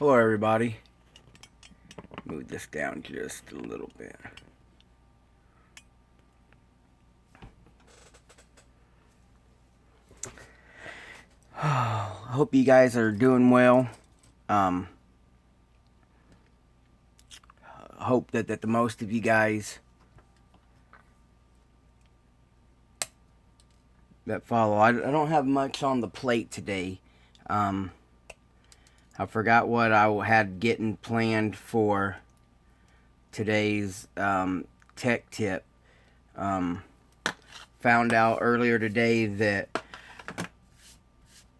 Hello everybody. Move this down just a little bit. I hope you guys are doing well. Hope that the most of you guys that follow. I don't have much on the plate today. I forgot what I had getting planned for today's tech tip. Found out earlier today that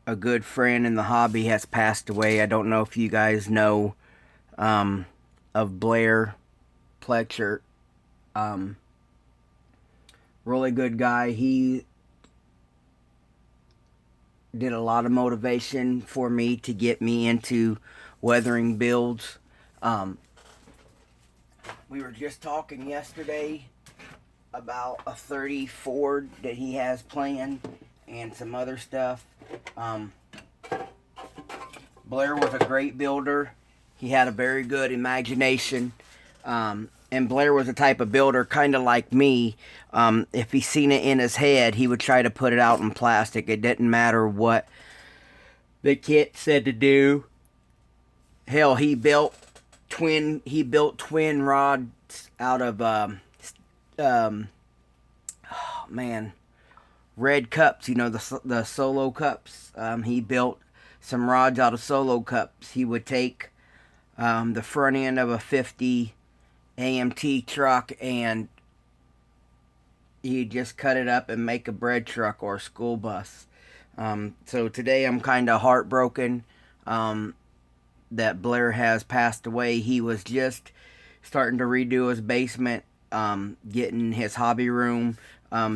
a good friend in the hobby has passed away. I don't know if you guys know of Blair Pletcher. Really good guy. He did a lot of motivation for me to get me into weathering builds. We were just talking yesterday about a 30 Ford that he has planned and some other stuff. Blair was a great builder. He had a very good imagination. And Blair was the type of builder, kind of like me. If he seen it in his head, he would try to put it out in plastic. It didn't matter what the kit said to do. Hell, he built twin rods out of red cups. You know, the solo cups. He built some rods out of solo cups. He would take the front end of a 50 AMT truck and he'd just cut it up and make a bread truck or a school bus. So today I'm kind of heartbroken that Blair has passed away. He was just starting to redo his basement, getting his hobby room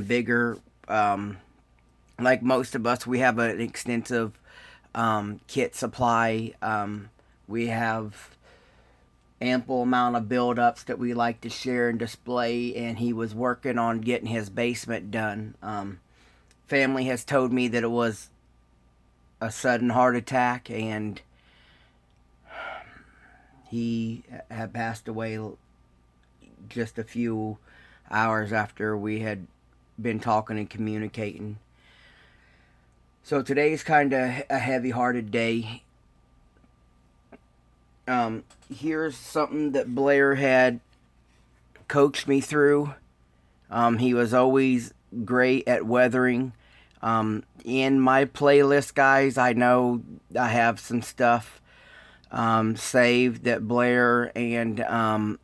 bigger. Like most of us, we have an extensive kit supply. We have ample amount of build-ups that we like to share and display, and he was working on getting his basement done. Family has told me that it was a sudden heart attack, and he had passed away just a few hours after we had been talking and communicating. So today's kind of a heavy-hearted day. Here's something that Blair had coached me through. He was always great at weathering. In my playlist, guys, I know I have some stuff saved that Blair and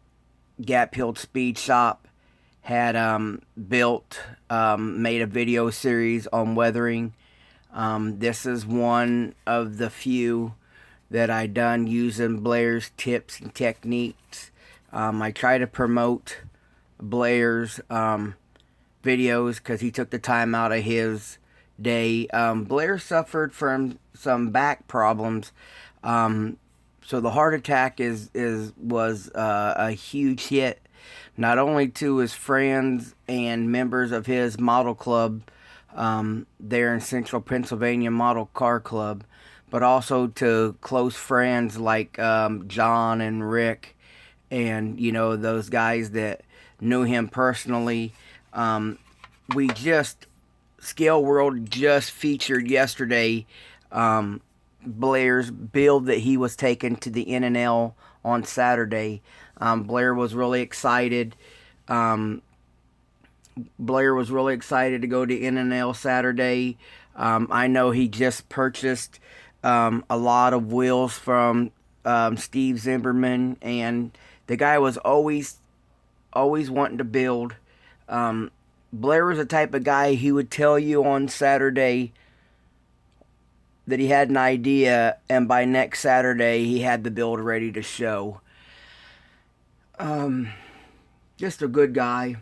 Gap Hill Speed Shop had built, made a video series on weathering. This is one of the few that I done using Blair's tips and techniques. I try to promote Blair's videos because he took the time out of his day. Blair suffered from some back problems, so the heart attack was a huge hit, not only to his friends and members of his model club there in Central Pennsylvania Model Car Club, but also to close friends like John and Rick, and you know, those guys that knew him personally. Scale World just featured yesterday Blair's build that he was taking to the NNL on Saturday. Blair was really excited. Blair was really excited to go to NNL Saturday. I know he just purchased a lot of wheels from Steve Zimmerman, and the guy was always wanting to build. Blair was the type of guy, he would tell you on Saturday that he had an idea, and by next Saturday he had the build ready to show. Just a good guy.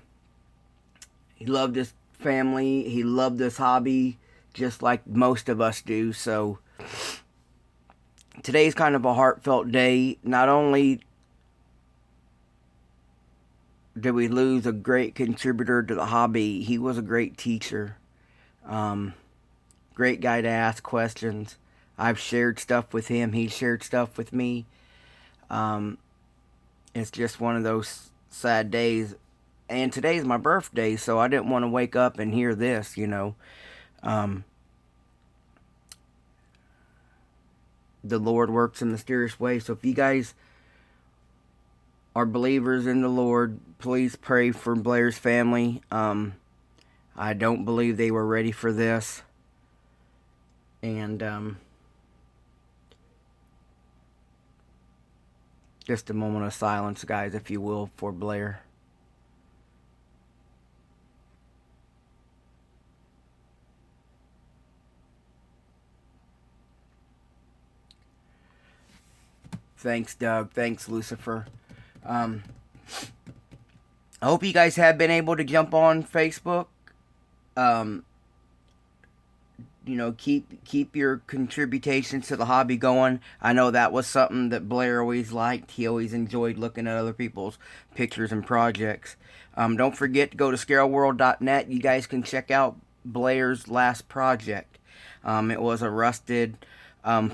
He loved his family. He loved this hobby just like most of us do. So today's kind of a heartfelt day. Not only did we lose a great contributor to the hobby, he was a great teacher. Great guy to ask questions. I've shared stuff with him. He shared stuff with me. It's just one of those sad days. And today's my birthday, so I didn't want to wake up and hear this, The Lord works in mysterious ways. So if you guys are believers in the Lord, please pray for Blair's family. I don't believe they were ready for this. And just a moment of silence, guys, if you will, for Blair. Thanks, Doug. Thanks, Lucifer. I hope you guys have been able to jump on Facebook. Keep your contributions to the hobby going. I know that was something that Blair always liked. He always enjoyed looking at other people's pictures and projects. Don't forget to go to scareworld.net. You guys can check out Blair's last project. It was a rusted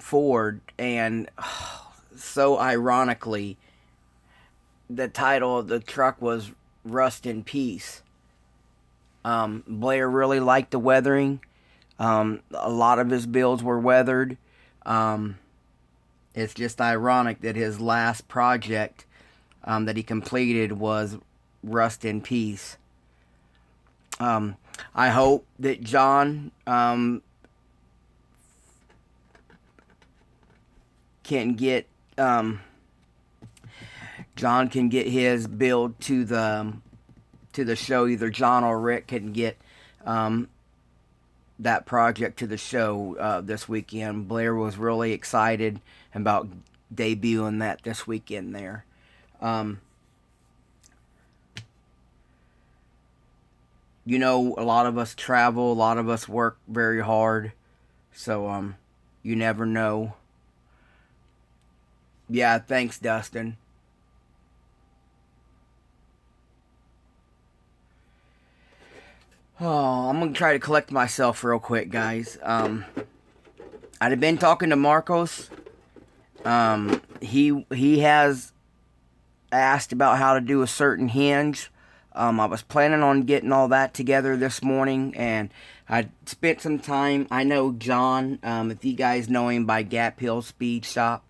Ford, and so ironically, the title of the truck was Rust in Peace. Blair really liked the weathering. A lot of his builds were weathered. It's just ironic that his last project that he completed was Rust in Peace. I hope that John can get his build to the show. Either John or Rick can get that project to the show this weekend. Blair was really excited about debuting that this weekend there. A lot of us travel, a lot of us work very hard, so you never know. Yeah, thanks, Dustin. Oh, I'm gonna try to collect myself real quick, guys. I'd have been talking to Marcos. He has asked about how to do a certain hinge. I was planning on getting all that together this morning, and I spent some time. I know John, if you guys know him by Gap Hill Speed Shop.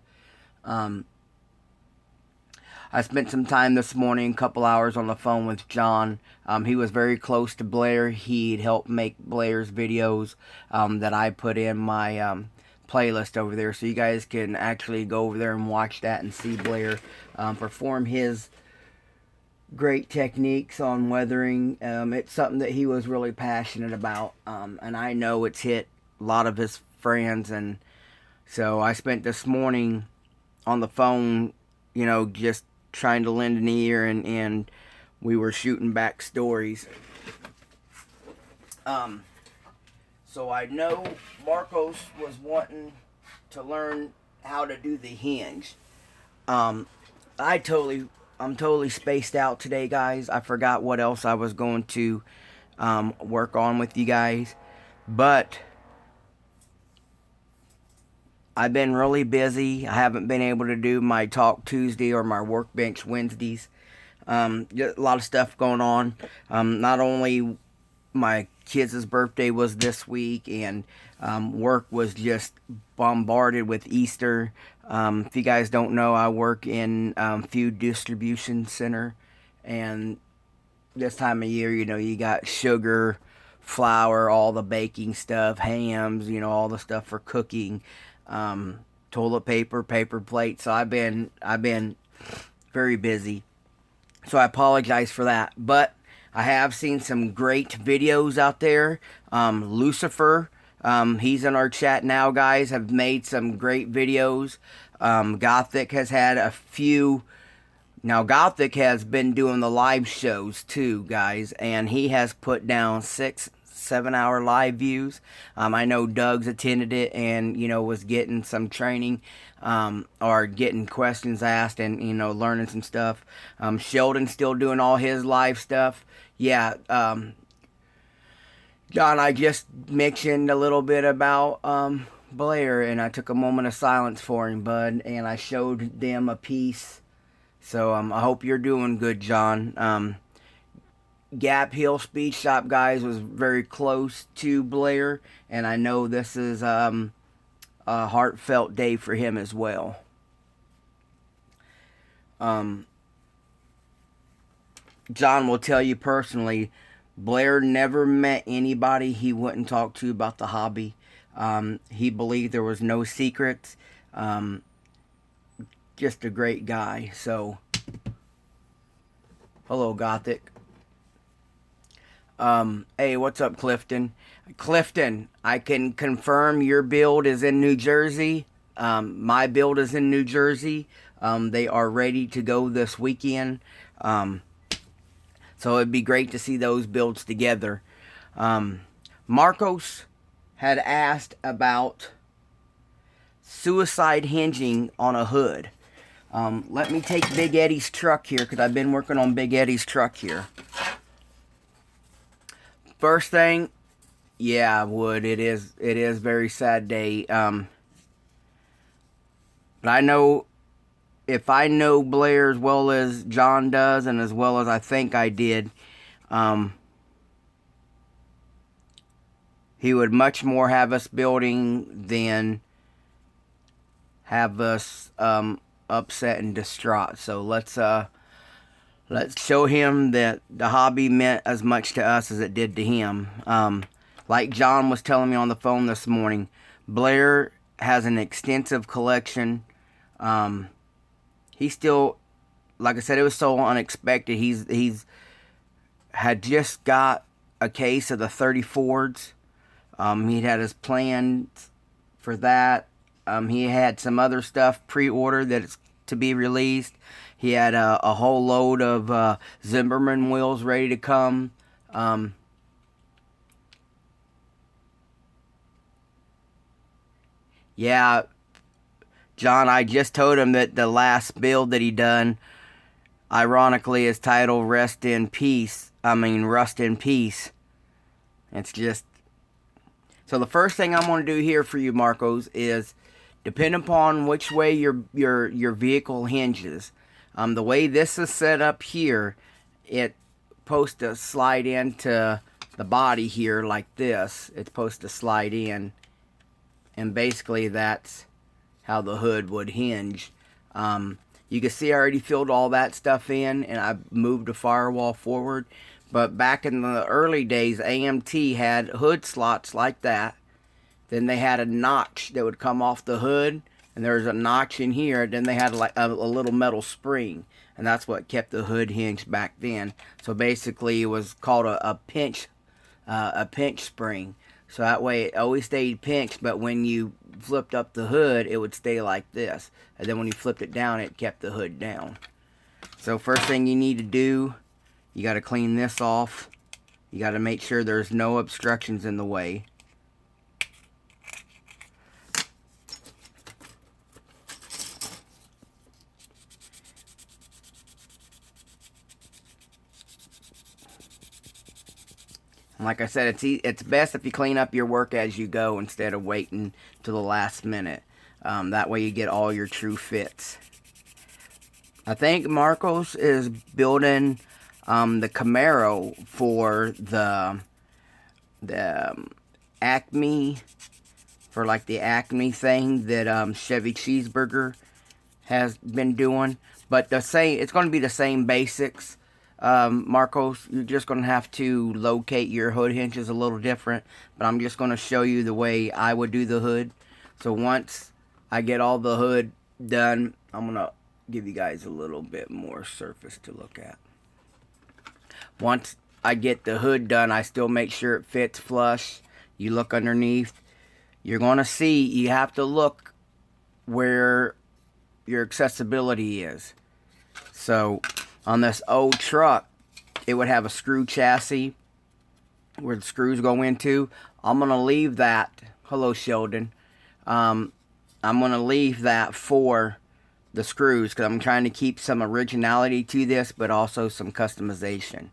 I spent some time this morning, a couple hours on the phone with John. He was very close to Blair. He'd helped make Blair's videos that I put in my playlist over there. So you guys can actually go over there and watch that and see Blair perform his great techniques on weathering. It's something that he was really passionate about. And I know it's hit a lot of his friends. And so I spent this morning on the phone, just trying to lend an ear, and we were shooting back stories. So I know Marcos was wanting to learn how to do the hinge. I'm totally spaced out today, guys. I forgot what else I was going to work on with you guys, but I've been really busy. I haven't been able to do my Talk Tuesday or my Workbench Wednesdays. Just a lot of stuff going on. Not only my kids' birthday was this week, and work was just bombarded with Easter. If you guys don't know, I work in food distribution center, and this time of year, you got sugar, flour, all the baking stuff, hams, all the stuff for cooking. Toilet paper, paper plates. So I've been very busy. So I apologize for that. But I have seen some great videos out there. Lucifer, he's in our chat now, guys, have made some great videos. Gothic has had a few. Now, Gothic has been doing the live shows too, guys, and he has put down 6-7 hour live views. I know Doug's attended it and was getting some training or getting questions asked and learning some stuff. Sheldon's still doing all his live stuff. Yeah, John, I just mentioned a little bit about Blair, and I took a moment of silence for him, bud, and I showed them a piece. So I hope you're doing good, John. Gap Hill Speed Shop, guys, was very close to Blair, and I know this is a heartfelt day for him as well. John will tell you personally, Blair never met anybody he wouldn't talk to about the hobby. He believed there was no secrets. Just a great guy. So, hello, Gothic. Hey, what's up, Clifton? Clifton, I can confirm your build is in New Jersey. My build is in New Jersey. They are ready to go this weekend. So it'd be great to see those builds together. Marcos had asked about suicide hinging on a hood. Let me take Big Eddie's truck here, because I've been working on Big Eddie's truck here. First thing, yeah, I would. It is a very sad day. But I know, if I know Blair as well as John does, and as well as I think I did, he would much more have us building than have us upset and distraught. So let's show him that the hobby meant as much to us as it did to him. Like John was telling me on the phone this morning, Blair has an extensive collection. He still, like I said, it was so unexpected. He's had just got a case of the 30 Fords. He'd had his plans for that. He had some other stuff pre-ordered that's to be released. He had a whole load of Zimmerman wheels ready to come. Yeah, John, I just told him that the last build that he done, ironically, is titled Rust in Peace. It's just... So the first thing I'm going to do here for you, Marcos, is depending upon which way your vehicle hinges. The way this is set up here, it's supposed to slide into the body here like this. It's supposed to slide in, and basically that's how the hood would hinge. You can see I already filled all that stuff in, and I moved the firewall forward. But back in the early days, AMT had hood slots like that. Then they had a notch that would come off the hood, and there's a notch in here. Then they had like a little metal spring, and that's what kept the hood hinged back then. So basically, it was called a pinch spring. So that way, it always stayed pinched. But when you flipped up the hood, it would stay like this, and then when you flipped it down, it kept the hood down. So first thing you need to do, you got to clean this off. You got to make sure there's no obstructions in the way. And like I said, it's best if you clean up your work as you go instead of waiting till the last minute. That way you get all your true fits. I think Marcos is building the Camaro for the Acme, for like the Acme thing that Chevy Cheeseburger has been doing. But it's going to be the same basics. Marcos, you're just going to have to locate your hood hinges a little different, but I'm just going to show you the way I would do the hood. So once I get all the hood done, I'm going to give you guys a little bit more surface to look at. Once I get the hood done, I still make sure it fits flush. You look underneath, you're going to see, you have to look where your accessibility is. So on this old truck, it would have a screw chassis where the screws go into. I'm going to leave that. Hello, Sheldon. I'm going to leave that for the screws because I'm trying to keep some originality to this, but also some customization.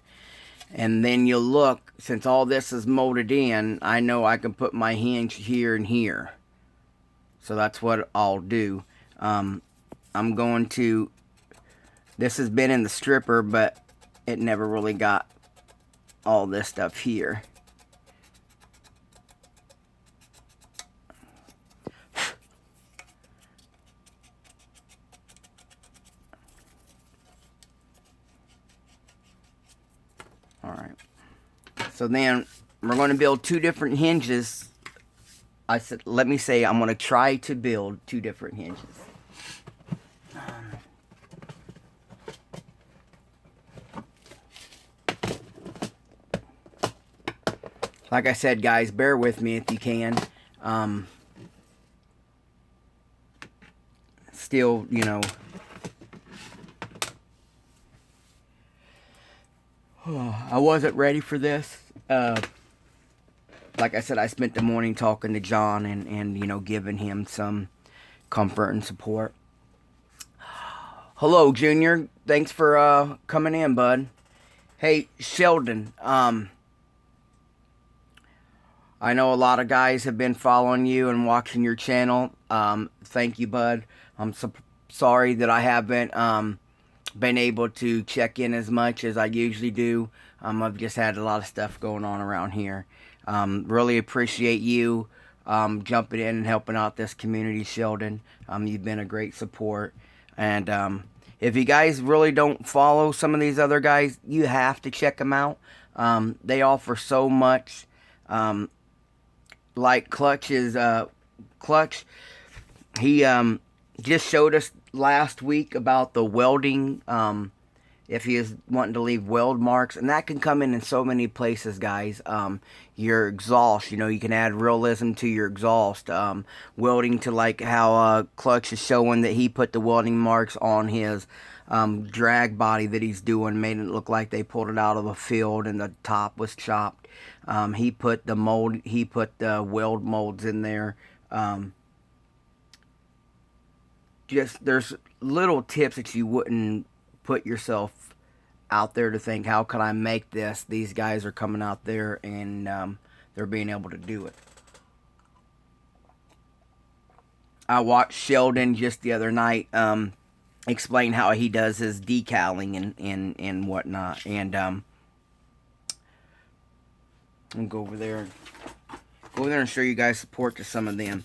And then you'll look, since all this is molded in, I know I can put my hinge here and here. So that's what I'll do. I'm going to... This has been in the stripper, but it never really got all this stuff here. Alright. So then we're going to build 2 different hinges. I said, let me say, I'm going to try to build 2 different hinges. Like I said, guys, bear with me if you can. Still, you know, I wasn't ready for this. Like I said, I spent the morning talking to John and you know, giving him some comfort and support. Hello, Junior. Thanks for coming in, bud. Hey, Sheldon. I know a lot of guys have been following you and watching your channel. Thank you, bud. I'm sorry that I haven't been able to check in as much as I usually do. I've just had a lot of stuff going on around here. Really appreciate you jumping in and helping out this community, Sheldon. You've been a great support. And if you guys really don't follow some of these other guys, you have to check them out. They offer so much. Like Clutch, he just showed us last week about the welding, if he is wanting to leave weld marks, and that can come in so many places, guys. Your exhaust, you know, you can add realism to your exhaust. Welding to, like how Clutch is showing that he put the welding marks on his drag body that he's doing, made it look like they pulled it out of a field and the top was chopped. He put the weld molds in there. Just, there's little tips that you wouldn't put yourself out there to think, how can I make this? These guys are coming out there and they're being able to do it. I watched Sheldon just the other night explain how he does his decaling and whatnot. And I'll go over there and show you guys support to some of them.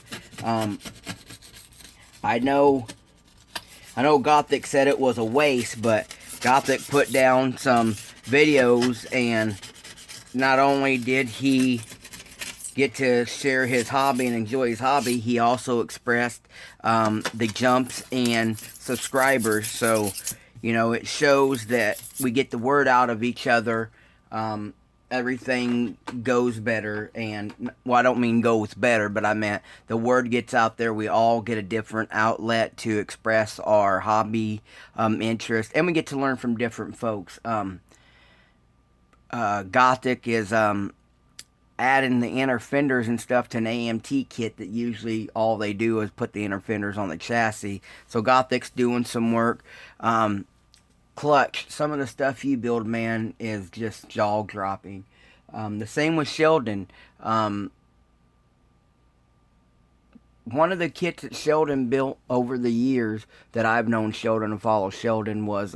I know Gothic said it was a waste, but Gothic put down some videos, and not only did he get to share his hobby and enjoy his hobby, he also expressed the jumps and subscribers. So, you know, it shows that we get the word out of each other. Everything goes better, and, well, I don't mean goes better, but I meant the word gets out there. We all get a different outlet to express our hobby, interest, and we get to learn from different folks. Gothic is adding the inner fenders and stuff to an AMT kit that usually all they do is put the inner fenders on the chassis. So Gothic's doing some work. Clutch, some of the stuff you build, man, is just jaw-dropping. The same with Sheldon. One of the kits that Sheldon built over the years that I've known Sheldon and follow Sheldon was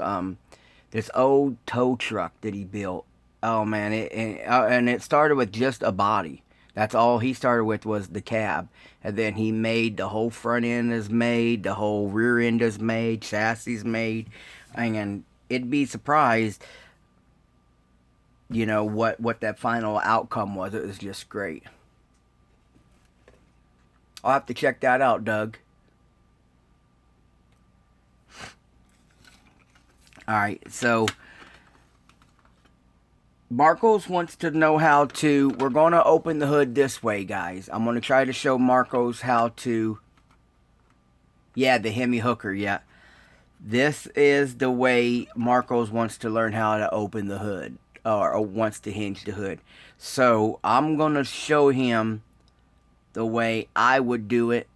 this old tow truck that he built. Oh, man, and it started with just a body. That's all he started with, was the cab. And then he made the whole front end is made, the whole rear end is made, chassis is made, and it'd be surprised, you know, what that final outcome was. It was just great. I'll have to check that out, Doug. Alright, so Marcos wants to know how to... We're going to open the hood this way, guys. I'm going to try to show Marcos how to... Yeah, the Hemi hooker, yeah. This is the way Marcos wants to learn how to open the hood, or wants to hinge the hood. So I'm going to show him the way I would do it.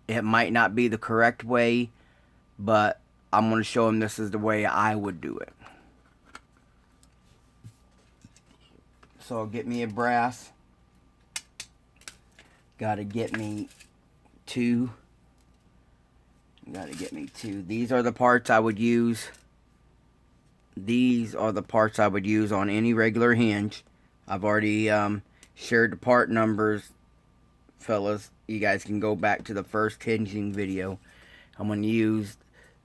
It might not be the correct way, but I'm going to show him this is the way I would do it. So I'll get me a brass. Got to get me two. You gotta get me two. These are the parts I would use. These are the parts I would use on any regular hinge. I've already shared the part numbers, fellas. You guys can go back to the first hinging video. I'm going to use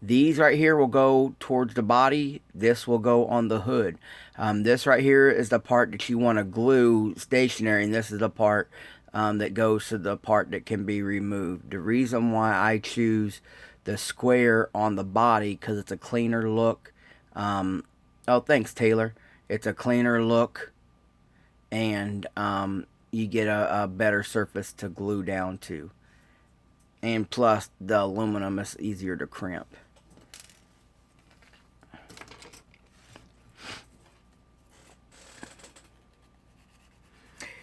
these right here will go towards the body. This will go on the hood. This right here is the part that you want to glue stationary, and this is the part that goes to the part that can be removed. The reason why I choose the square on the body, because it's a cleaner look. Oh, thanks, Taylor. It's a cleaner look, and you get a better surface to glue down to. And plus, the aluminum is easier to crimp.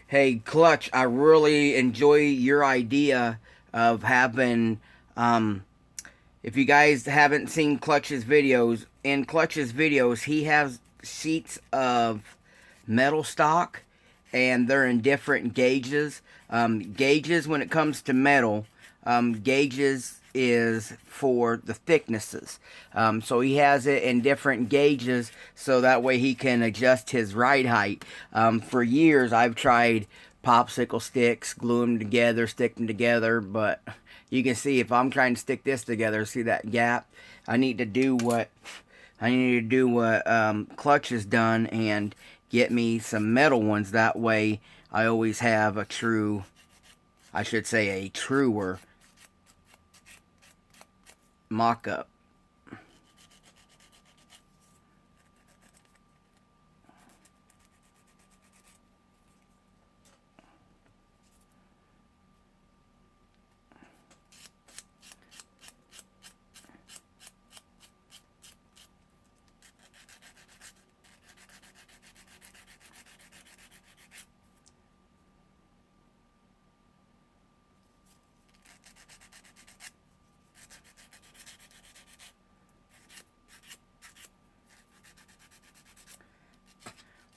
Hey, Clutch, I really enjoy your idea of having, if you guys haven't seen Clutch's videos, in Clutch's videos, he has sheets of metal stock, and they're in different gauges. Gauges, when it comes to metal, gauges is for the thicknesses. So he has it in different gauges, so that way he can adjust his ride height. For years, I've tried popsicle sticks, glue them together, stick them together, but you can see if I'm trying to stick this together, see that gap? I need to do what Clutch has done and get me some metal ones. That way I always have a true, I should say a truer mock-up.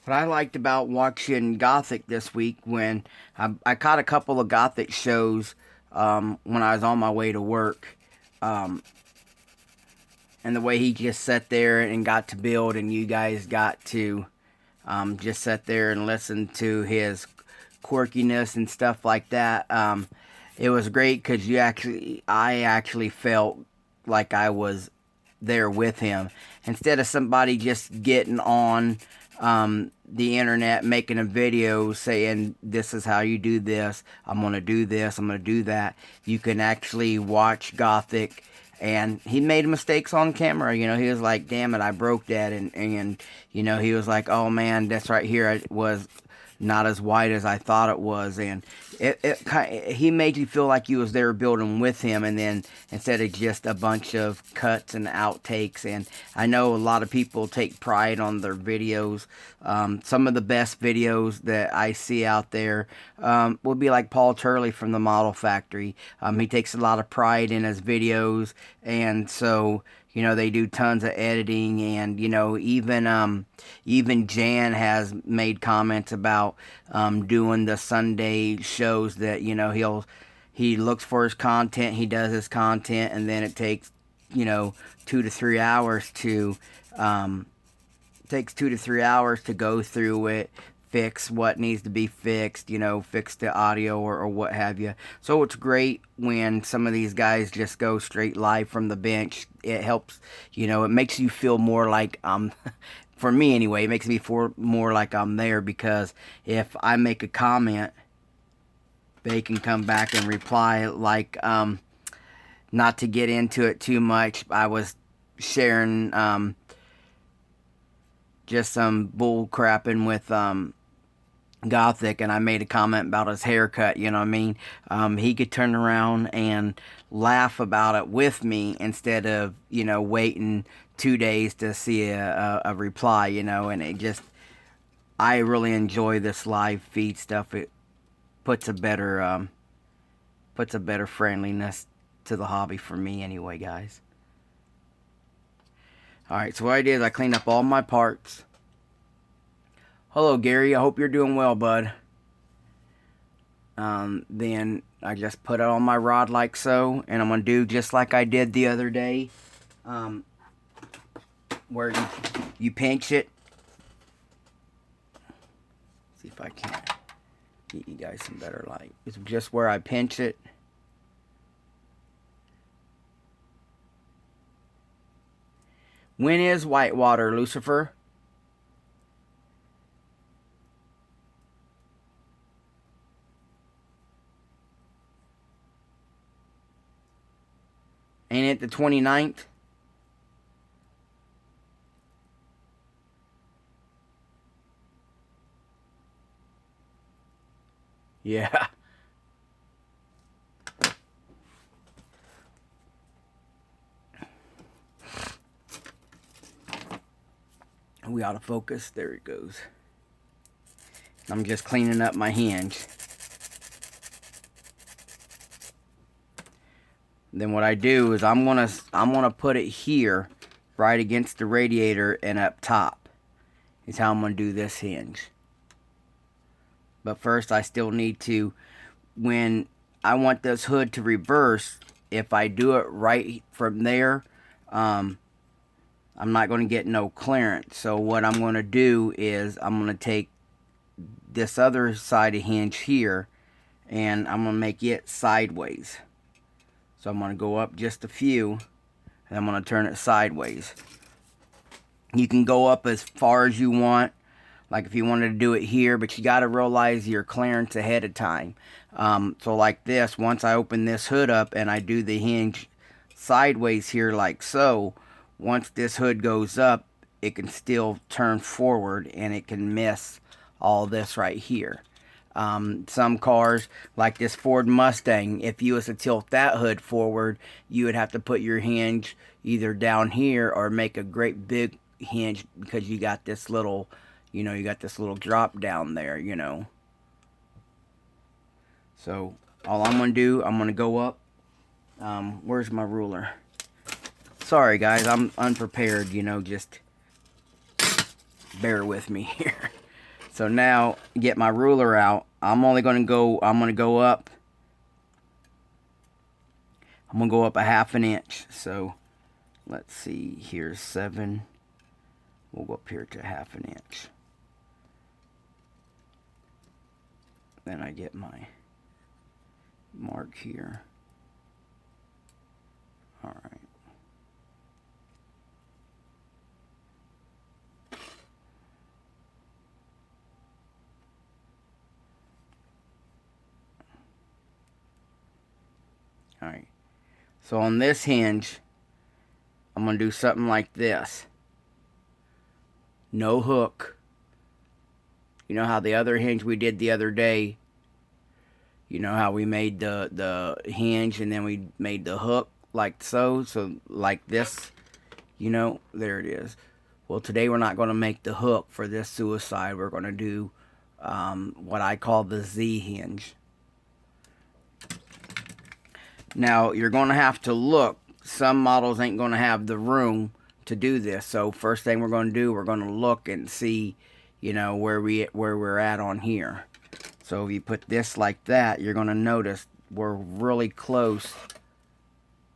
What I liked about watching Gothic this week, when I caught a couple of Gothic shows when I was on my way to work, and the way he just sat there and got to build, and you guys got to just sit there and listen to his quirkiness and stuff like that. It was great because I actually felt like I was there with him, instead of somebody just getting on the internet making a video saying this is how you do this, I'm gonna do this, I'm gonna do that. You can actually watch Gothic, and he made mistakes on camera. You know, he was like, damn it, I broke that, and you know, he was like, oh man, that's right here, it was not as wide as I thought it was, and he made you feel like you was there building with him, and then instead of just a bunch of cuts and outtakes. And I know a lot of people take pride on their videos. Some of the best videos that I see out there would be like Paul Turley from the Model Factory. He takes a lot of pride in his videos, and so you know, they do tons of editing, and you know, even Jan has made comments about doing the Sunday shows that, you know, he looks for his content, he does his content, and then it takes, you know, 2 to 3 hours to go through it, fix what needs to be fixed, you know, fix the audio or what have you. So it's great when some of these guys just go straight live from the bench. It helps, you know, it makes you feel more like, for me anyway, it makes me feel more like I'm there, because if I make a comment, they can come back and reply. Like, not to get into it too much, I was sharing just some bull crapping with Gothic, and I made a comment about his haircut, you know what I mean? He could turn around and laugh about it with me, instead of, you know, waiting 2 days to see a reply, you know. And it just, I really enjoy this live feed stuff. It puts a better friendliness to the hobby for me anyway, guys. Alright, so what I did is I cleaned up all my parts. Hello, Gary. I hope you're doing well, bud. Then I just put it on my rod like so, and I'm going to do just like I did the other day, where you pinch it. See if I can get you guys some better light. It's just where I pinch it. When is whitewater, Lucifer? Ain't it the 29th? Yeah. We ought to focus. There it goes. I'm just cleaning up my hinge. Then what I do is I'm gonna put it here, right against the radiator and up top. Is how I'm gonna do this hinge. But first, I still need to, when I want this hood to reverse, if I do it right from there, I'm not going to get no clearance. So what I'm going to do is I'm going to take this other side of hinge here, and I'm going to make it sideways. So I'm going to go up just a few, and I'm going to turn it sideways. You can go up as far as you want, like if you wanted to do it here, but you got to realize your clearance ahead of time. So like this, once I open this hood up and I do the hinge sideways here like so, once this hood goes up, it can still turn forward and it can miss all this right here. Some cars, like this Ford Mustang, if you was to tilt that hood forward, you would have to put your hinge either down here or make a great big hinge, because you got this little, you know, you got this little drop down there, you know. So all I'm gonna do, I'm gonna go up. Where's my ruler? Sorry guys, I'm unprepared, you know, just bear with me here. So now, get my ruler out. I'm gonna go up. I'm gonna go up a ½ inch. So let's see, here's 7. We'll go up here to ½ inch. Then I get my mark here. All right. All right. So on this hinge, I'm going to do something like this. No hook. You know how the other hinge we did the other day, you know how we made the hinge and then we made the hook like so. So like this, you know, there it is. Well, today we're not going to make the hook for this suicide. We're going to do what I call the Z hinge. Now, you're going to have to look. Some models ain't going to have the room to do this. So first thing we're going to do, we're going to look and see, you know, where we're at on here. So if you put this like that, you're going to notice we're really close.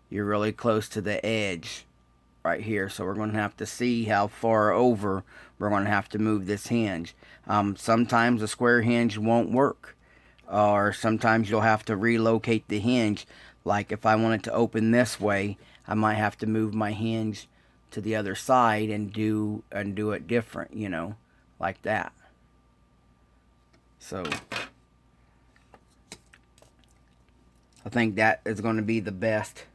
You're really close to the edge right here. So we're going to have to see how far over we're going to have to move this hinge. Sometimes a square hinge won't work. Or sometimes you'll have to relocate the hinge. Like if I wanted to open this way, I might have to move my hinge to the other side and do it different, you know, like that. So I think that is going to be the best.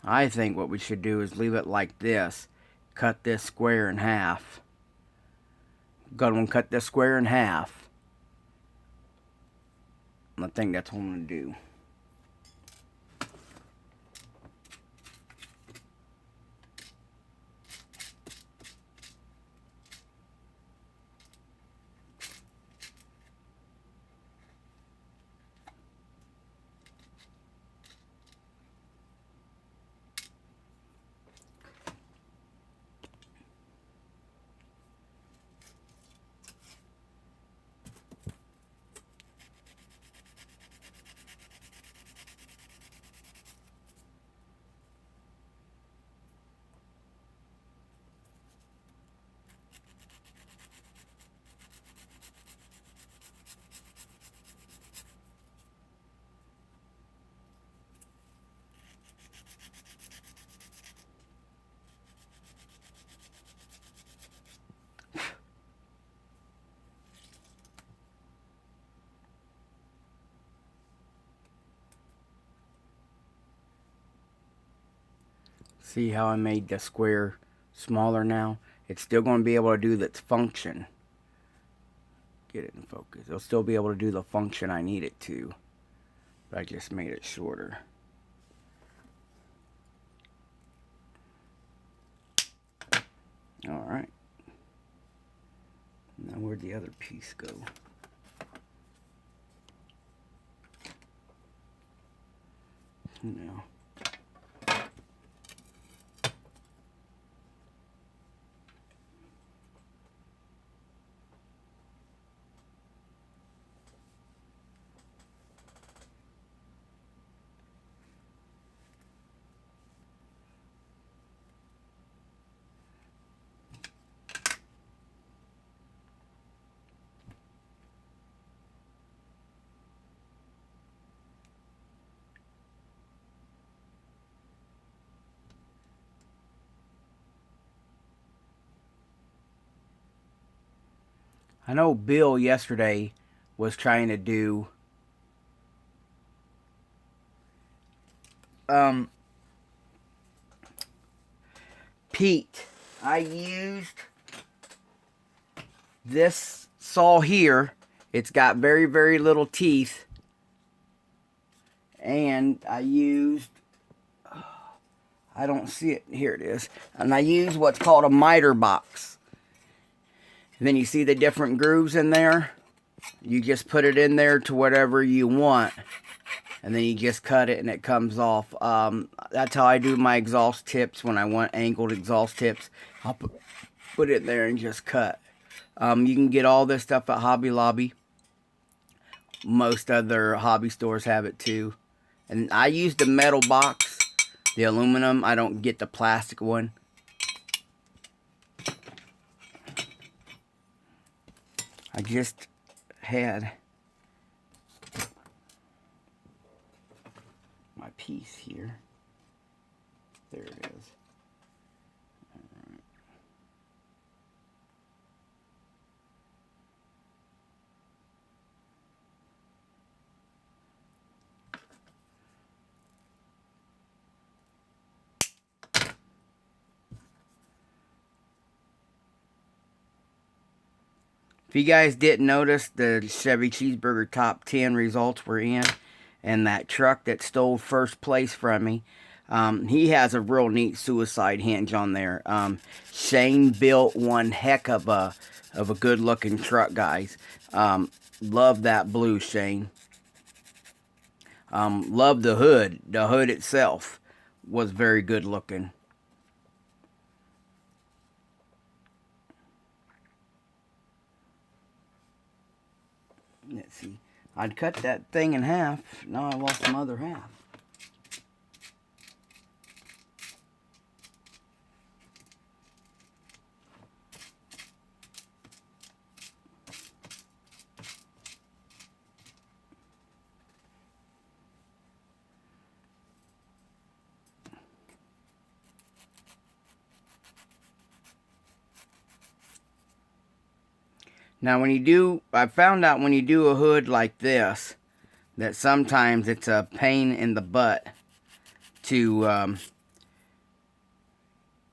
I think what we should do is leave it like this. Cut this square in half. Gonna cut this square in half. I think that's what I'm gonna do. See how I made the square smaller now? It's still going to be able to do its function. Get it in focus. It'll still be able to do the function I need it to. But I just made it shorter. Alright. Now where'd the other piece go? No. I know Bill yesterday was trying to do Pete. I used this saw here. It's got very, very little teeth. And I used, I don't see it, here it is. And I used what's called a miter box. And then you see the different grooves in there. You just put it in there to whatever you want. And then you just cut it and it comes off. That's how I do my exhaust tips when I want angled exhaust tips. I'll put it in there and just cut. You can get all this stuff at Hobby Lobby. Most other hobby stores have it too. And I use the metal box, the aluminum. I don't get the plastic one. I just had my piece here. There it is. All right. If you guys didn't notice, the Chevy Cheeseburger top 10 results were in, and that truck that stole first place from me, he has a real neat suicide hinge on there. Shane built one heck of a good looking truck, guys. Love that blue, Shane. Love the hood. The hood itself was very good looking. Let's see. I'd cut that thing in half. Now I lost my other half. Now I found out when you do a hood like this, that sometimes it's a pain in the butt to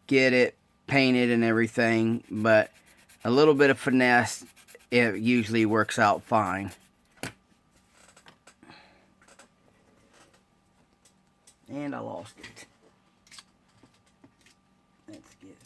get it painted and everything, but a little bit of finesse, it usually works out fine. And I lost it. Let's get it.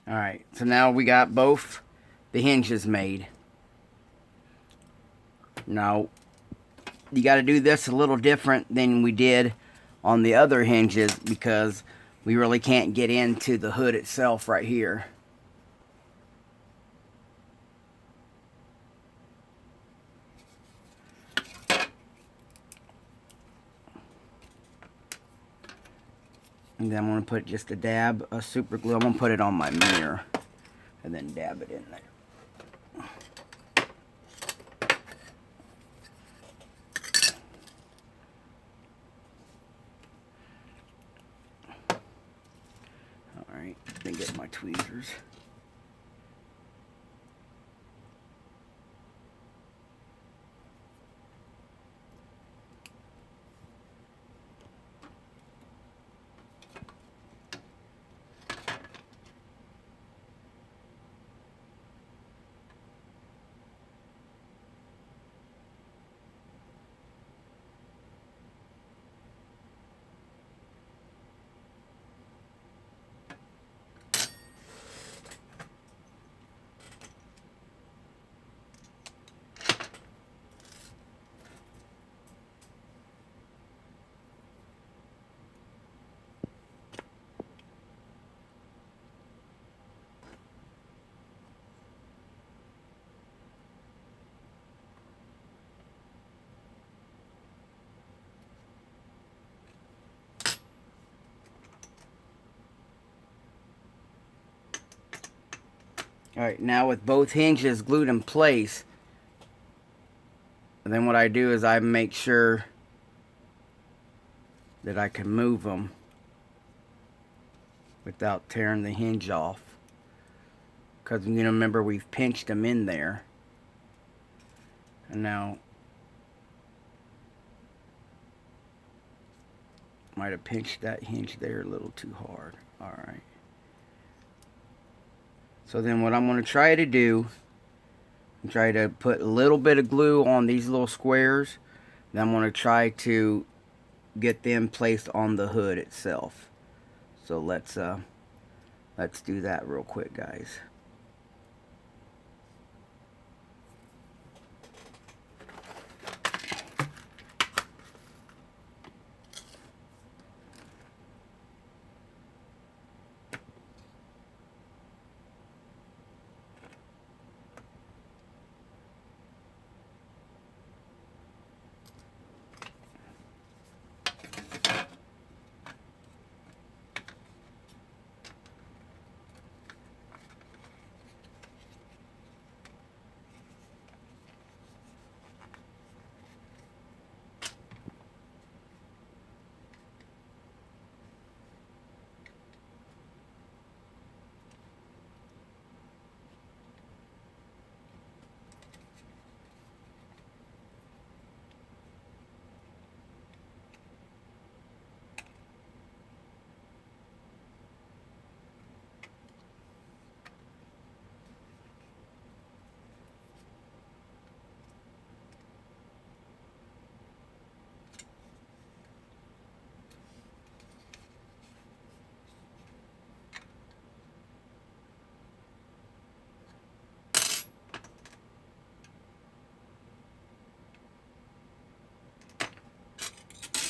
Alright, so now we got both the hinges made. Now, you got to do this a little different than we did on the other hinges because we really can't get into the hood itself right here. And then I'm going to put just a dab of super glue. I'm going to put it on my mirror and then dab it in there. Alright, let me get my tweezers. Alright, now with both hinges glued in place, and then what I do is I make sure that I can move them without tearing the hinge off. Because, you know, remember we've pinched them in there. And now, might have pinched that hinge there a little too hard. Alright. So then what I'm going to try to do, try to put a little bit of glue on these little squares. Then I'm going to try to get them placed on the hood itself. So let's do that real quick, guys.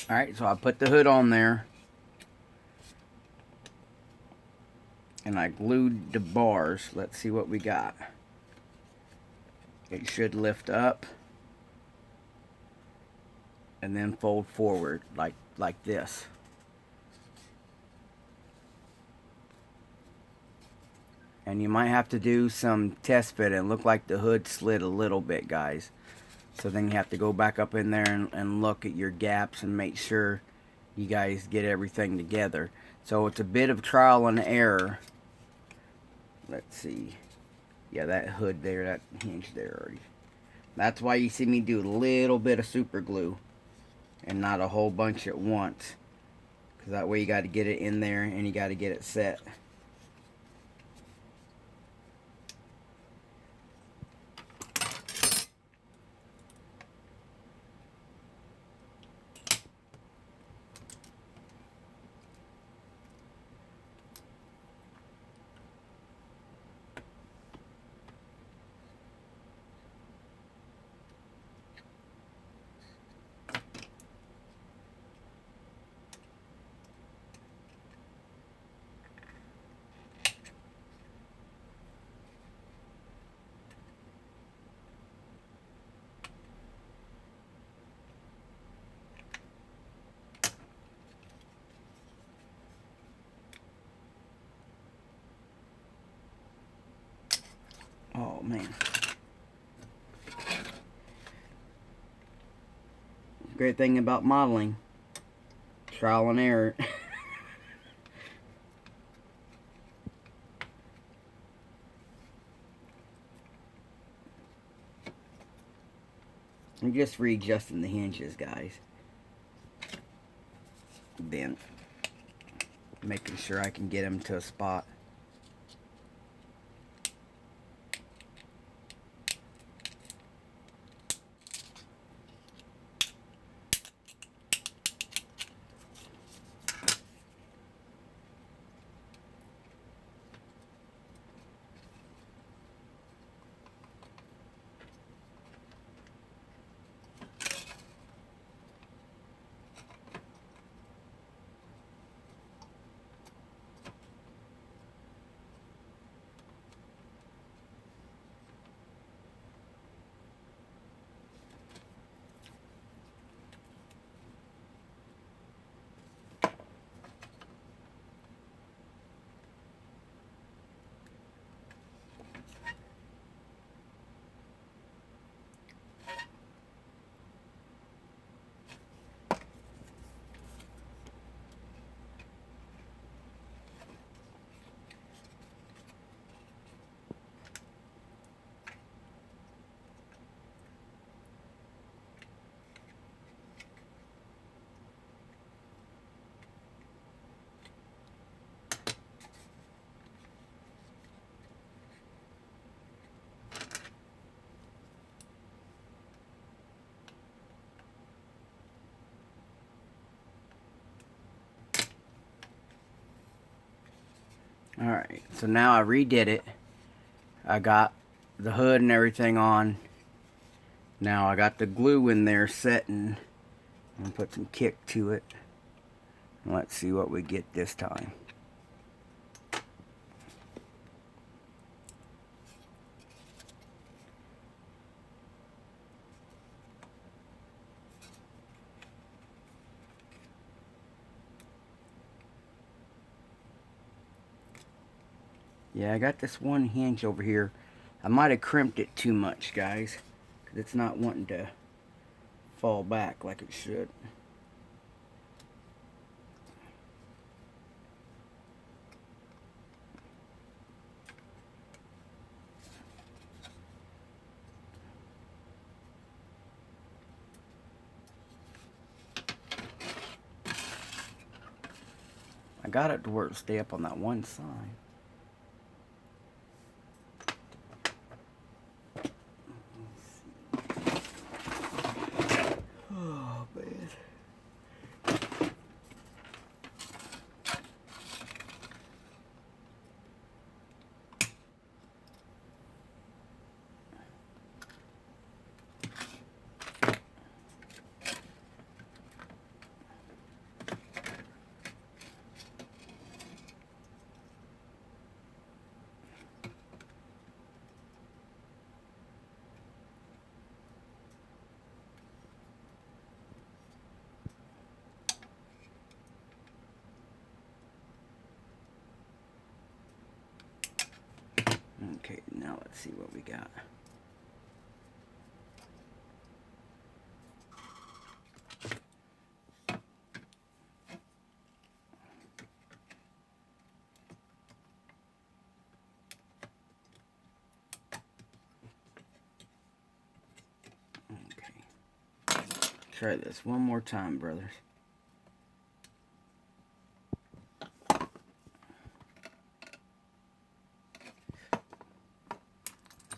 Alright, so I put the hood on there. And I glued the bars. Let's see what we got. It should lift up. And then fold forward like this. And you might have to do some test fit. And look like the hood slid a little bit, guys. So then you have to go back up in there and look at your gaps and make sure you guys get everything together. So it's a bit of trial and error. Let's see. Yeah, that hood there, that hinge there already. That's why you see me do a little bit of super glue and not a whole bunch at once. Because that way you got to get it in there and you got to get it set. Oh man. Great thing about modeling. Trial and error. I'm just readjusting the hinges, guys. Then making sure I can get them to a spot. Alright, so now I redid it. I got the hood and everything on. Now I got the glue in there setting. I'm going to put some kick to it. And let's see what we get this time. Yeah, I got this one hinge over here. I might have crimped it too much, guys, because it's not wanting to fall back like it should. I got it to where it stay up on that one side. Oh, man. Okay, now let's see what we got. Okay. Try this one more time, brothers.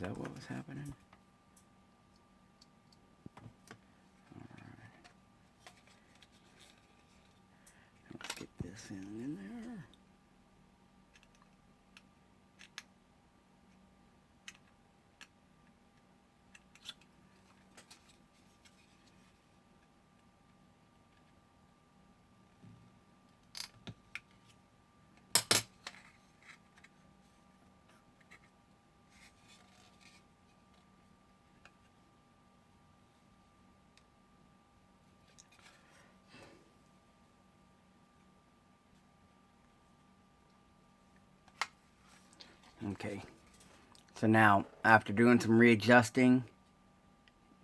Is that what was happening? Alright. Let's get this in there. Okay, so now after doing some readjusting,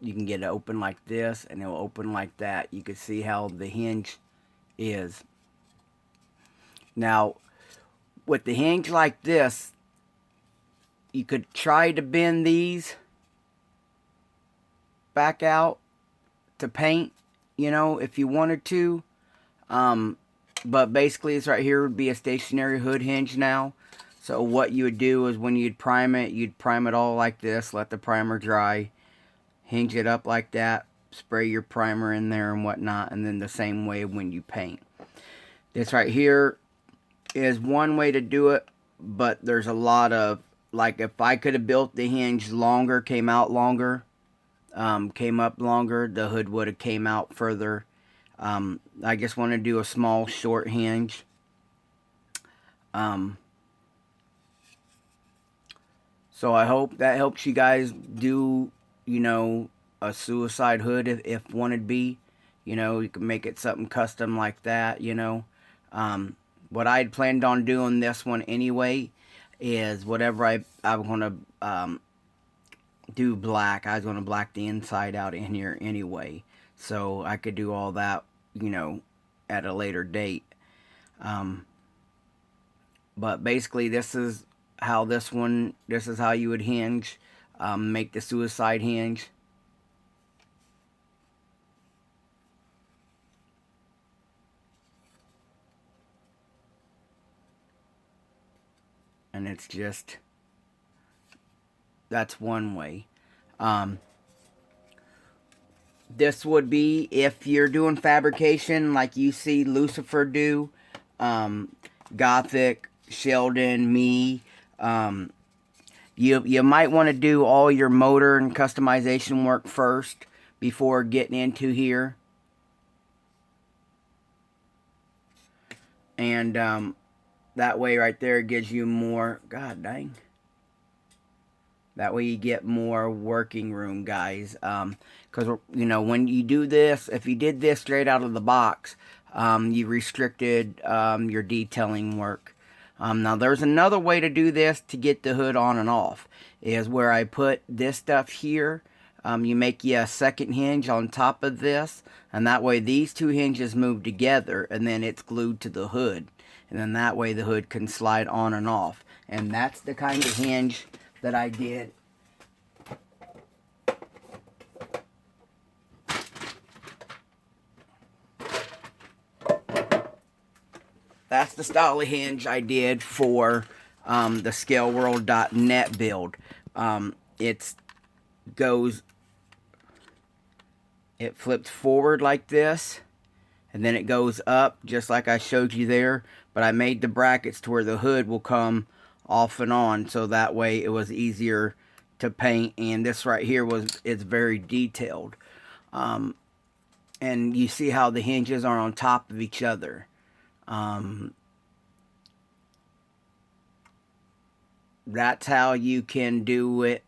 you can get it open like this and it will open like that. You can see how the hinge is. Now with the hinge like this, you could try to bend these back out to paint, you know, if you wanted to. But basically this right here would be a stationary hood hinge now. So what you would do is when you'd prime it all like this, let the primer dry, hinge it up like that, spray your primer in there and whatnot, and then the same way when you paint. This right here is one way to do it, but there's a lot of, like, if I could have built the hinge longer, came out longer, came up longer, the hood would have came out further. I just want to do a small short hinge. So I hope that helps you guys do, you know, a suicide hood if wanted be. You know, you can make it something custom like that, you know. What I had planned on doing this one anyway is whatever I'm going to do black. I was going to black the inside out in here anyway. So I could do all that, you know, at a later date. But basically this is how this is how you would hinge, make the suicide hinge. And it's just, that's one way. This would be if you're doing fabrication like you see Lucifer do, Gothic, Sheldon, me. You might want to do all your motor and customization work first before getting into here. And that way right there gives you more, god dang. That way you get more working room, guys. Because, you know, when you do this, if you did this straight out of the box, you restricted your detailing work. Now, there's another way to do this to get the hood on and off, is where I put this stuff here. You make you a second hinge on top of this, and that way these two hinges move together, and then it's glued to the hood. And then that way the hood can slide on and off. And that's the kind of hinge that I did. That's the style of hinge I did for the scaleworld.net build. It flips forward like this, and then it goes up just like I showed you there, but I made the brackets to where the hood will come off and on, so that way it was easier to paint. And this right here it's very detailed, and you see how the hinges are on top of each other. That's how you can do it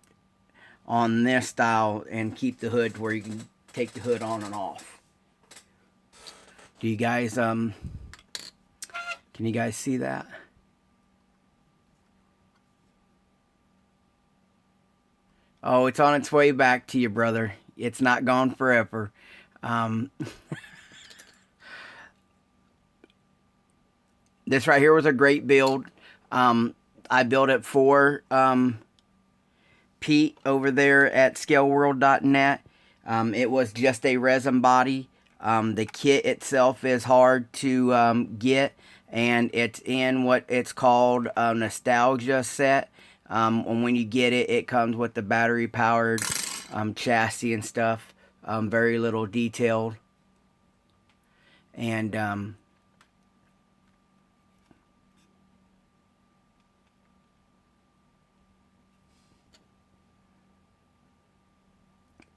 on this style and keep the hood where you can take the hood on and off. Do you guys can you guys see that? Oh, it's on its way back to you, brother. It's not gone forever. Um, this right here was a great build. I built it for Pete over there at scaleworld.net. It was just a resin body. The kit itself is hard to get, and it's in what it's called a nostalgia set. And when you get it, it comes with the battery powered chassis and stuff. Very little detailed. And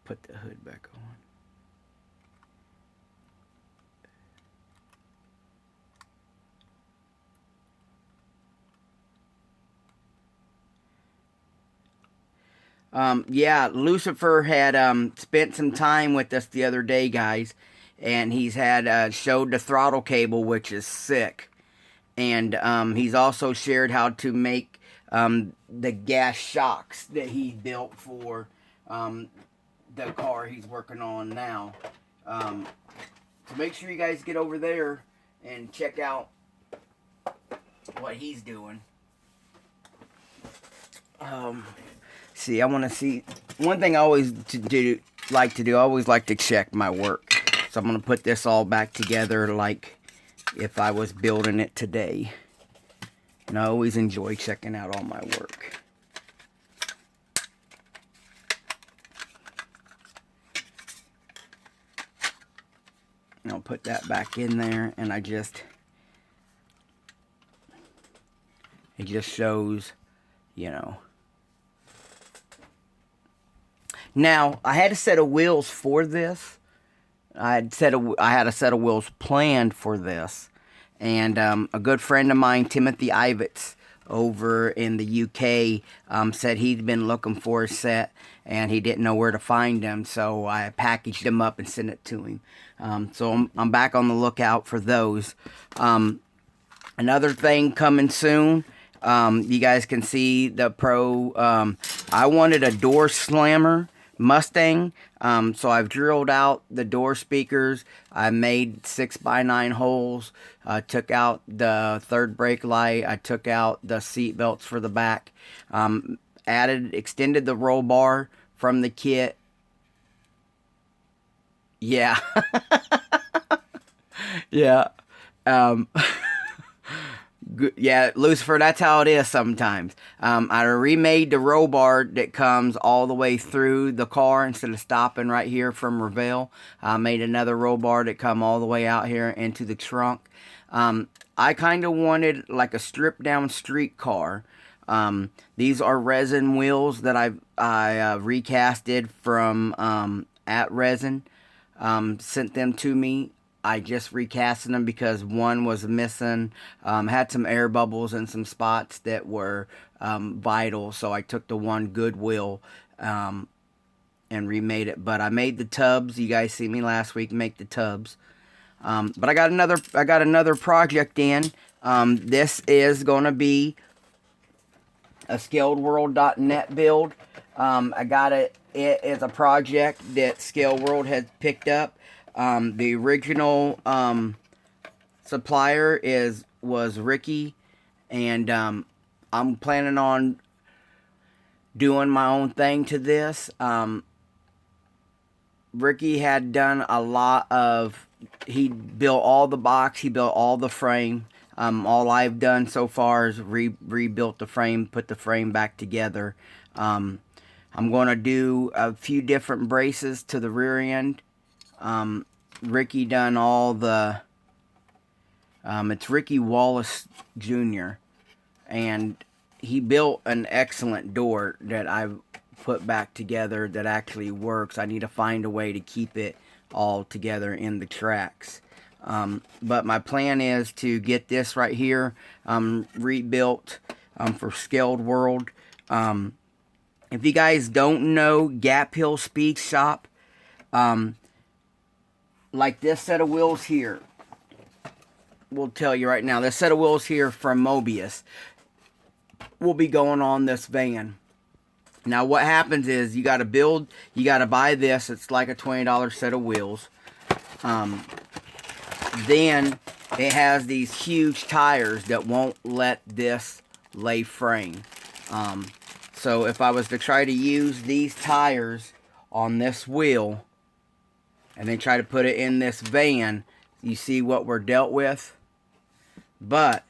put the hood back on. Yeah, Lucifer had spent some time with us the other day, guys, and he's had showed the throttle cable, which is sick, and he's also shared how to make the gas shocks that he built for the car he's working on now. So make sure you guys get over there and check out what he's doing. See, I want to see. One thing I always like to do, I always like to check my work. So I'm going to put this all back together like if I was building it today. And I always enjoy checking out all my work. And I'll put that back in there, and it just shows, you know. Now, I had a set of wheels for this. I had a set of wheels planned for this. And a good friend of mine, Timothy Ivets, over in the UK, said he'd been looking for a set, and he didn't know where to find them. So I packaged them up and sent it to him. So I'm back on the lookout for those. Another thing coming soon. You guys can see the Pro. I wanted a door slammer Mustang, so I've drilled out the door speakers. I made 6x9 holes. I took out the third brake light. I took out the seat belts for the back. Extended the roll bar from the kit. Yeah. Yeah. Yeah, Lucifer, that's how it is sometimes. I remade the roll bar that comes all the way through the car instead of stopping right here from Reveal. I made another roll bar that come all the way out here into the trunk. I kind of wanted like a stripped down street car. These are resin wheels that I recasted from at Resin. Sent them to me. I just recasted them because one was missing, had some air bubbles in some spots that were vital, so I took the one Goodwill and remade it. But I made the tubs. You guys see me last week make the tubs. But I got another project in. This is gonna be a scaledworld.net build. I got it. It is a project that Scale World has picked up. The original supplier was Ricky, and I'm planning on doing my own thing to this. Ricky had done a lot of. He built all the box. He built all the frame. All I've done so far is rebuilt the frame, put the frame back together. I'm going to do a few different braces to the rear end. Ricky done all the, it's Ricky Wallace Jr. And he built an excellent door that I put back together that actually works. I need to find a way to keep it all together in the tracks. But my plan is to get this right here rebuilt for Scaled World. If you guys don't know Gap Hill Speed Shop, like this set of wheels here, we'll tell you right now, this set of wheels here from Mobius will be going on this van. Now what happens is you got to buy this. It's like a $20 set of wheels. Then it has these huge tires that won't let this lay frame. So if I was to try to use these tires on this wheel and then try to put it in this van, you see what we're dealt with? But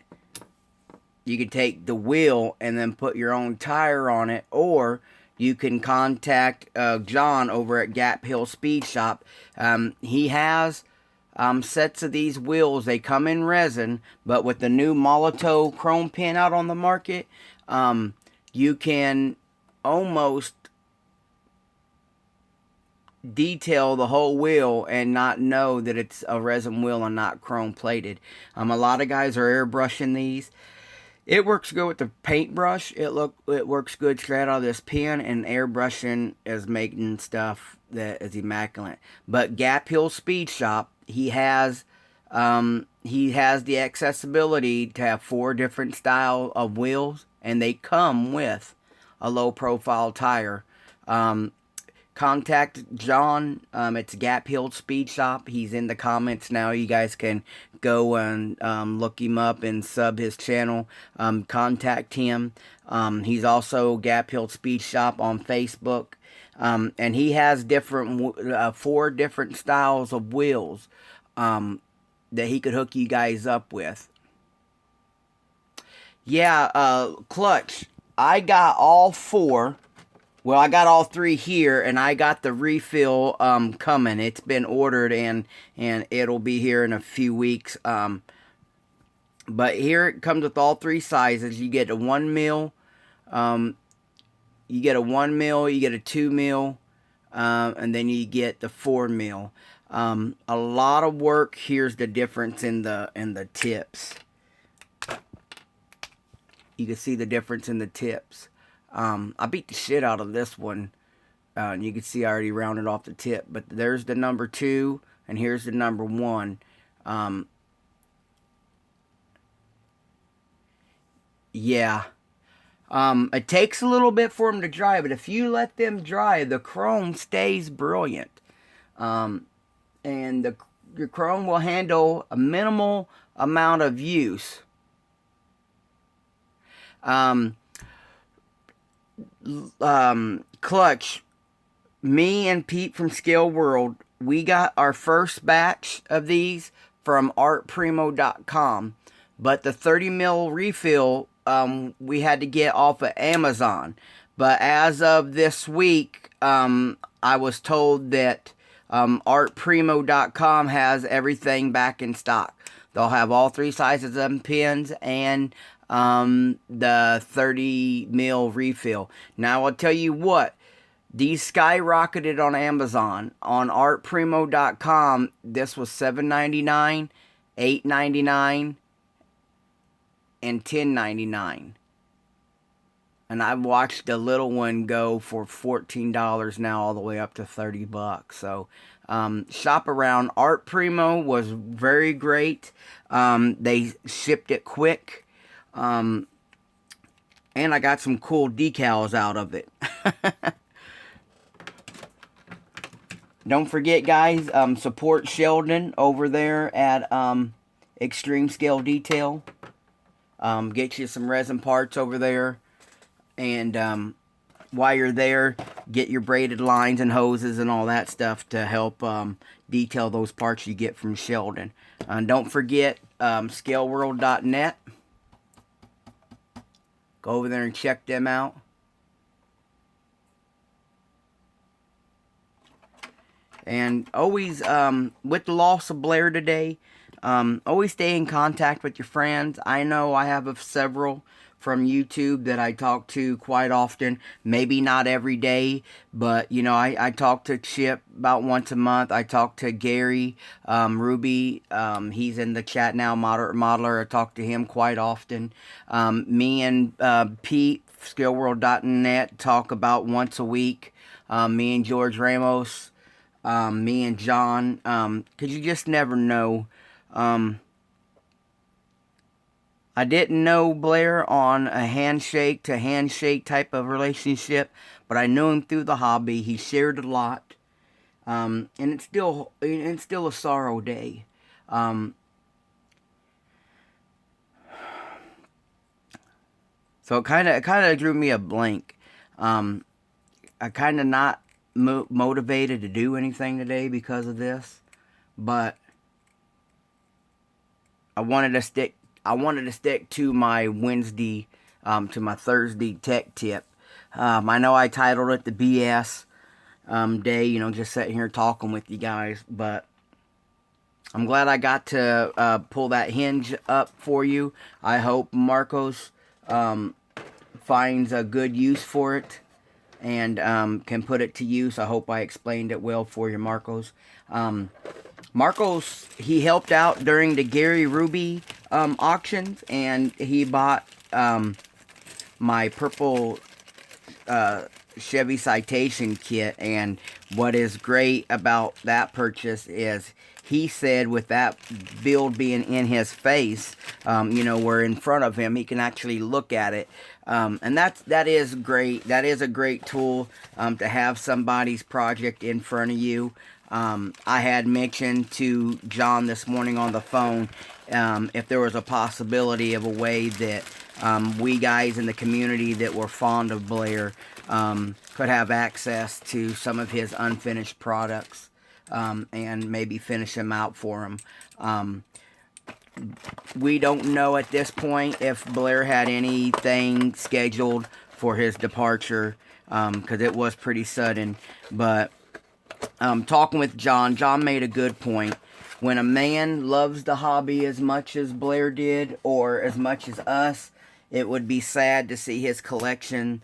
you can take the wheel and then put your own tire on it, or you can contact John over at Gap Hill Speed Shop. He has sets of these wheels. They come in resin, but with the new Molotov chrome pin out on the market, you can almost detail the whole wheel and not know that it's a resin wheel and not chrome plated. A lot of guys are airbrushing these. It works good with the paintbrush. It works good straight out of this pen, and airbrushing is making stuff that is immaculate. But Gap Hill Speed Shop, he has the accessibility to have 4 different style of wheels, and they come with a low profile tire. Contact John. It's Gap Hill Speed Shop. He's in the comments now. You guys can go and look him up and sub his channel. Contact him. He's also Gap Hill Speed Shop on Facebook. And he has 4 different styles of wheels that he could hook you guys up with. Yeah, clutch. I got all 4. Well, I got all 3 here, and I got the refill coming. It's been ordered, and it'll be here in a few weeks. But here it comes with all 3 sizes. You get a 1 mil, you get a 1 mil, you get a 2 mil, and then you get the 4 mil. A lot of work. Here's the difference in the tips. You can see the difference in the tips. I beat the shit out of this one. And you can see I already rounded off the tip. But there's the number 2. And here's the number 1. Yeah. It takes a little bit for them to dry. But if you let them dry, the chrome stays brilliant. And your chrome will handle a minimal amount of use. Clutch, me and Pete from Scale World, we got our first batch of these from artprimo.com, but the 30 mil refill we had to get off of Amazon. But as of this week, I was told that artprimo.com has everything back in stock. They'll have all 3 sizes of pins and the 30 mil refill. Now I'll tell you what, these skyrocketed on Amazon. On artprimo.com, this was $7.99, $8.99, and $10.99. And I've watched the little one go for $14 now, all the way up to $30. So shop around. Art Primo was very great. They shipped it quick. And I got some cool decals out of it. Don't forget, guys, support Sheldon over there at Extreme Scale Detail. Get you some resin parts over there. And while you're there, get your braided lines and hoses and all that stuff to help detail those parts you get from Sheldon. Don't forget scaleworld.net. Go over there and check them out. And always, with the loss of Blair today, always stay in contact with your friends. I know I have several from YouTube that I talk to quite often. Maybe not every day, but, you know, I talk to Chip about once a month. I talk to Gary, Ruby. He's in the chat now, Moderate Modeler. I talk to him quite often. Me and Pete, ScaleWorld.net, talk about once a week. Me and George Ramos. Me and John, because you just never know. I didn't know Blair on a handshake to handshake type of relationship, but I knew him through the hobby. He shared a lot, and it's still a sorrow day. Um, so it kind of drew me a blank. Um, I kind of not motivated to do anything today because of this, but I wanted to stick. I wanted to stick to my Wednesday, to my Thursday tech tip. I know I titled it the BS day, just sitting here talking with you guys, but I'm glad I got to pull that hinge up for you. I hope Marcos finds a good use for it and can put it to use. I hope I explained it well for you, Marcos. Marcos, he helped out during the Gary Ruby auctions, and he bought my purple Chevy Citation kit. And what is great about that purchase is he said with that build being in his face, we're in front of him, he can actually look at it. And that is great. That is a great tool to have somebody's project in front of you. I had mentioned to John this morning on the phone if there was a possibility of a way that we guys in the community that were fond of Blair could have access to some of his unfinished products and maybe finish them out for him. We don't know at this point if Blair had anything scheduled for his departure because it was pretty sudden, but talking with John made a good point. When a man loves the hobby as much as Blair did, or as much as us, it would be sad to see his collection,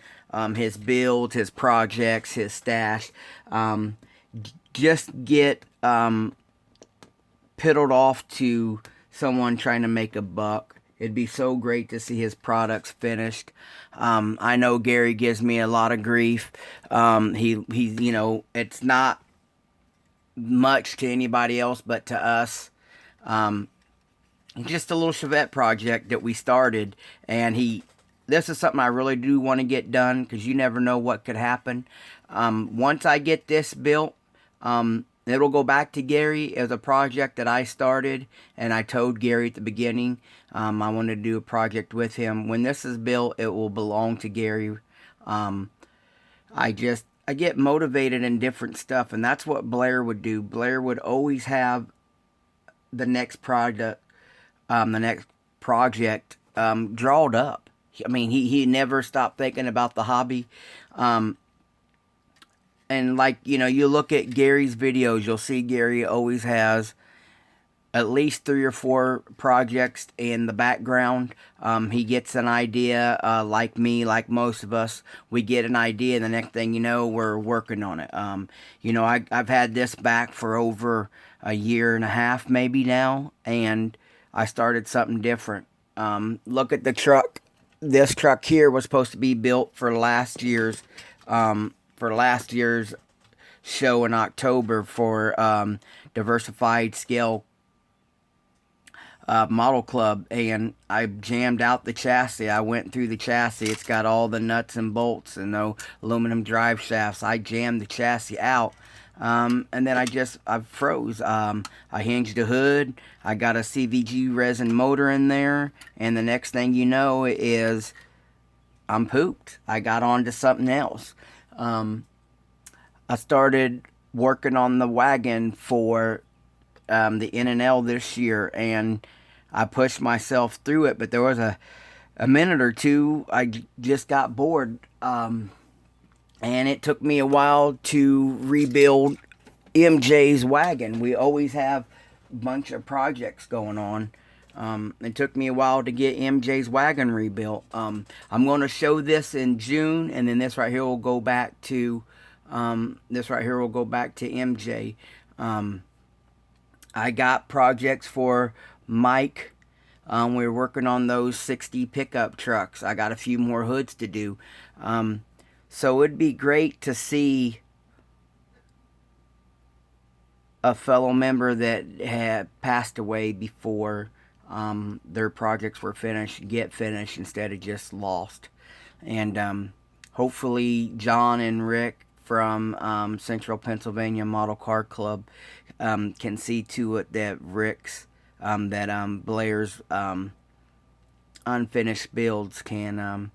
his builds, his projects, his stash, just get piddled off to someone trying to make a buck. It'd be so great to see his products finished. I know Gary gives me a lot of grief. It's not much to anybody else but to us. Just a little Chevette project that we started, and this is something I really do want to get done because you never know what could happen. Once I get this built, it'll go back to Gary as a project that I started, and I told Gary at the beginning I wanted to do a project with him. When this is built, it will belong to Gary. I get motivated in different stuff, and that's what Blair would do. Blair would always have the next project drawed up. I mean, he never stopped thinking about the hobby. And you look at Gary's videos, you'll see Gary always has at least 3 or 4 projects in the background. He gets an idea, like me, like most of us. We get an idea, and the next thing you know, we're working on it. I've had this back for over a year and a half, maybe now, and I started something different. Look at the truck. This truck here was supposed to be built for last year's show in October for Diversified Scale Model Club, and I jammed out the chassis. I went through the chassis. It's got all the nuts and bolts and no aluminum drive shafts. I jammed the chassis out, and then I froze. I hinged the hood. I got a CVG resin motor in there, and the next thing you know is I'm pooped. I got on to something else. I started working on the wagon for the N&L this year, and I pushed myself through it, but there was a minute or two I just got bored, and it took me a while to rebuild MJ's wagon. We always have a bunch of projects going on. It took me a while to get MJ's wagon rebuilt. I'm going to show this in June, and then this right here will go back to MJ. I got projects for Mike. We're working on those 60 pickup trucks. I got a few more hoods to do. So it'd be great to see a fellow member that had passed away before their projects were finished, get finished instead of just lost. And hopefully John and Rick from Central Pennsylvania Model Car Club can see to it that Blair's unfinished builds can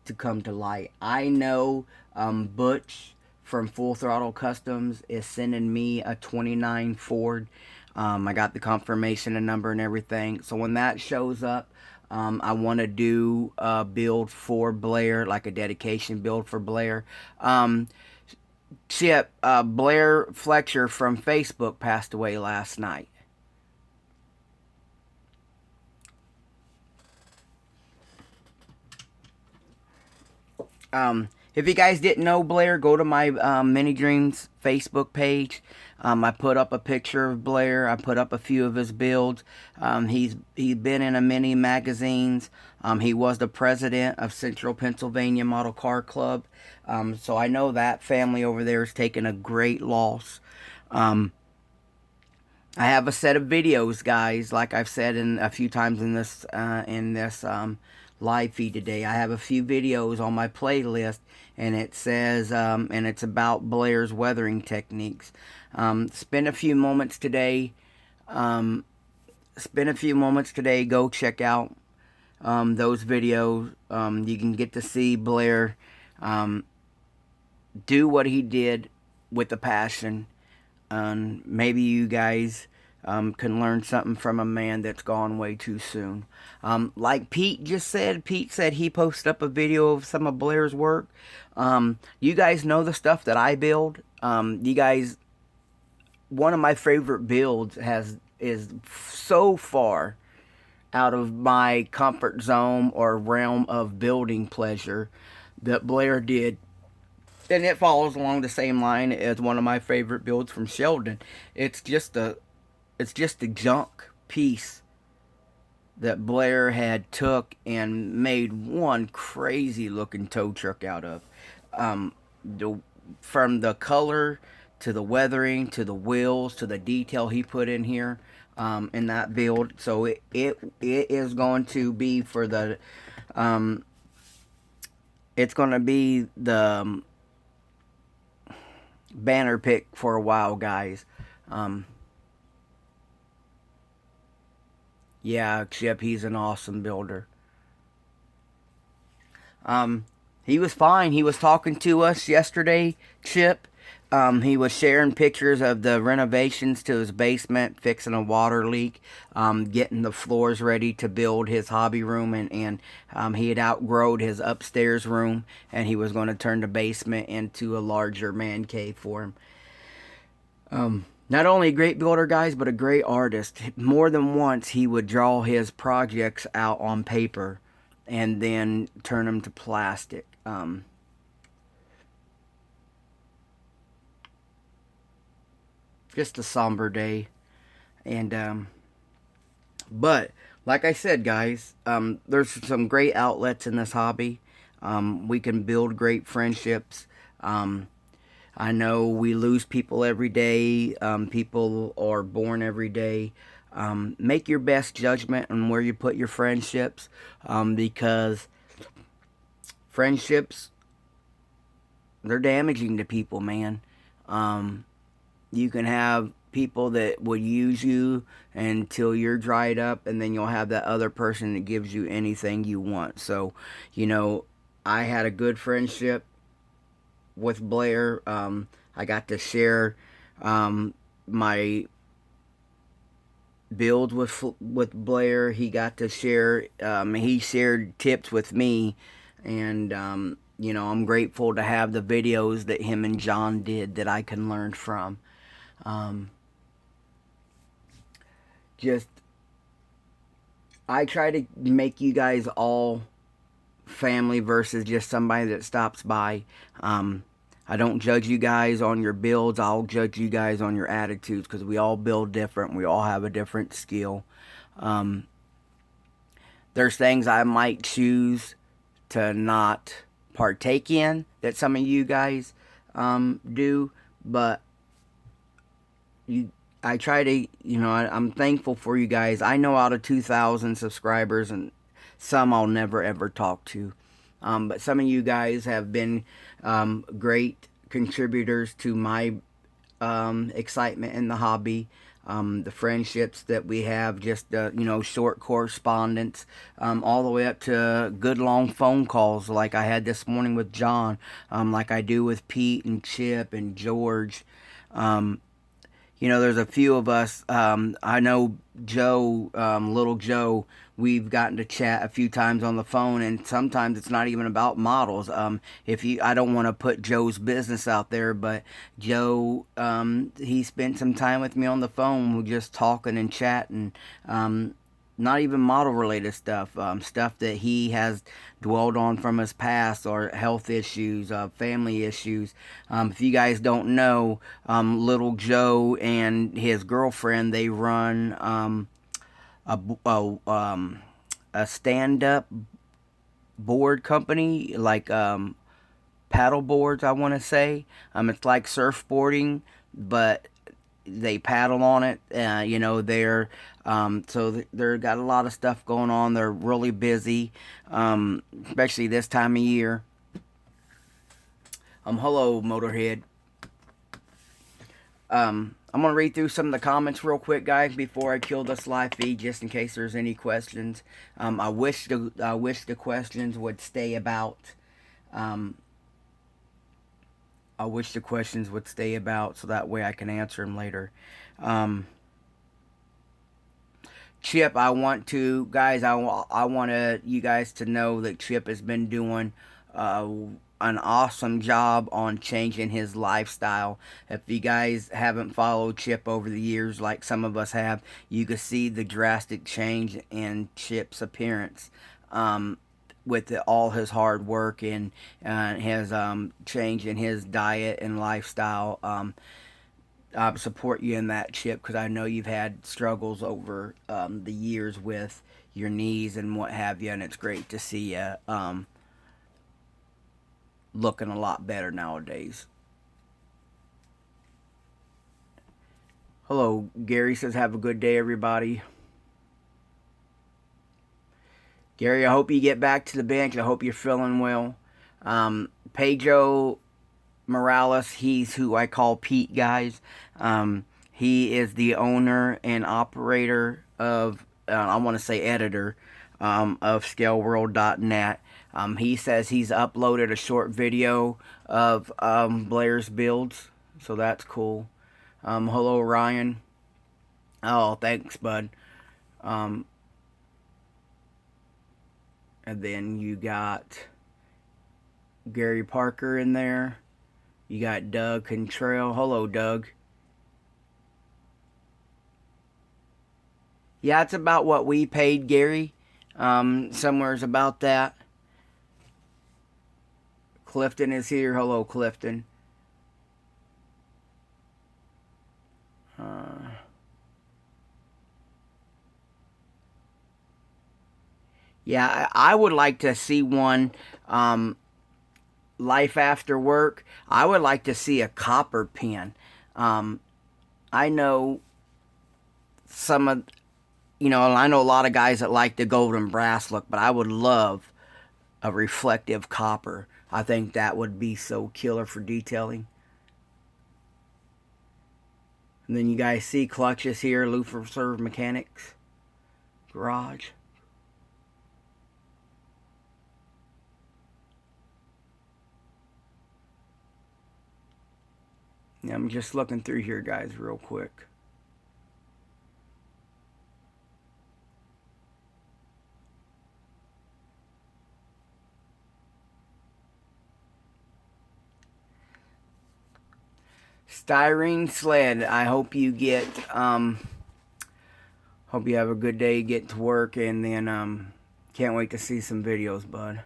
to come to light. I know Butch from Full Throttle Customs is sending me a 29 Ford. I got the confirmation and number and everything. So when that shows up, I want to do a build for Blair, like a dedication build for Blair. Chip, Blair Fletcher from Facebook passed away last night. If you guys didn't know Blair, go to my Mini Dreams Facebook page. I put up a picture of Blair. I put up a few of his builds. He's been in a many magazines. He was the president of Central Pennsylvania Model Car Club. So I know that family over there is taking a great loss. I have a set of videos, guys, like I've said in a few times in this live feed today. I have a few videos on my playlist, and it says, and it's about Blair's weathering techniques. Spend a few moments today. Go check out those videos. You can get to see Blair do what he did with a passion. Maybe you guys can learn something from a man that's gone way too soon. Like Pete just said, Pete said he posted up a video of some of Blair's work. You guys know the stuff that I build. You guys, one of my favorite builds is so far out of my comfort zone or realm of building pleasure that Blair did. And it follows along the same line as one of my favorite builds from Sheldon. It's just a junk piece that Blair had took and made one crazy looking tow truck out of. From the color to the weathering to the wheels to the detail he put in here in that build. So it is going to be for the it's going to be the banner pick for a while, guys. Yeah, Chip, he's an awesome builder. He was fine. He was talking to us yesterday, Chip. He was sharing pictures of the renovations to his basement, fixing a water leak, getting the floors ready to build his hobby room, and he had outgrown his upstairs room, and he was going to turn the basement into a larger man cave for him. Not only a great builder, guys, but a great artist. More than once, he would draw his projects out on paper and then turn them to plastic. Just a somber day. And but like I said, guys, there's some great outlets in this hobby. We can build great friendships. I know we lose people every day. People are born every day. Make your best judgment on where you put your friendships, because friendships, they're damaging to people, man. You can have people that will use you until you're dried up, and then you'll have that other person that gives you anything you want. So, I had a good friendship with Blair. I got to share my build with Blair. He got to share. He shared tips with me, and I'm grateful to have the videos that him and John did that I can learn from. I try to make you guys all family versus just somebody that stops by. I don't judge you guys on your builds. I'll judge you guys on your attitudes, because we all build different. We all have a different skill. There's things I might choose to not partake in that some of you guys do, but I try to, I'm thankful for you guys. I know out of 2,000 subscribers, and some I'll never ever talk to. But some of you guys have been great contributors to my excitement in the hobby. The friendships that we have, just short correspondence, all the way up to good long phone calls like I had this morning with John, like I do with Pete and Chip and George. Um, there's a few of us. I know Joe, little Joe. We've gotten to chat a few times on the phone, and sometimes it's not even about models. I don't want to put Joe's business out there, but Joe, he spent some time with me on the phone. We're just talking and chatting. Not even model related stuff, stuff that he has dwelled on from his past, or health issues, family issues. If you guys don't know, little Joe and his girlfriend, they run a, a stand up board company, like paddle boards, I want to say. It's like surfboarding, but they paddle on it. They're they're got a lot of stuff going on. They're really busy, especially this time of year. Hello, Motorhead. I'm gonna read through some of the comments real quick, guys, before I kill this live feed, just in case there's any questions. I wish the questions would stay about. I wish the questions would stay about, so that way I can answer them later. Chip, I want to, guys, I want you guys to know that Chip has been doing an awesome job on changing his lifestyle. If you guys haven't followed Chip over the years, like some of us have, you can see the drastic change in Chip's appearance. With all his hard work and his change in his diet and lifestyle. I support you in that, Chip, because I know you've had struggles over the years with your knees and what have you, and it's great to see you looking a lot better nowadays. Hello, Gary says, have a good day, everybody. Gary, I hope you get back to the bench. I hope you're feeling well. Pedro Morales, he's who I call Pete, guys. He is the owner and operator of, I want to say editor, of ScaleWorld.net. He says he's uploaded a short video of Blair's builds, so that's cool. Hello, Ryan. Oh, thanks, bud. And then you got Gary Parker in there. You got Doug Contrail. Hello, Doug. Yeah, it's about what we paid Gary. Somewhere's about that. Clifton is here. Hello, Clifton. Yeah, I would like to see one. Life after work. I would like to see a copper pen. I know some of, I know a lot of guys that like the golden brass look, but I would love a reflective copper. I think that would be so killer for detailing. And then you guys see clutches here, Luther Serve Mechanics Garage. Yeah, I'm just looking through here, guys, real quick. Styrene Sled. I hope you get, hope you have a good day, get to work, and then, can't wait to see some videos, bud.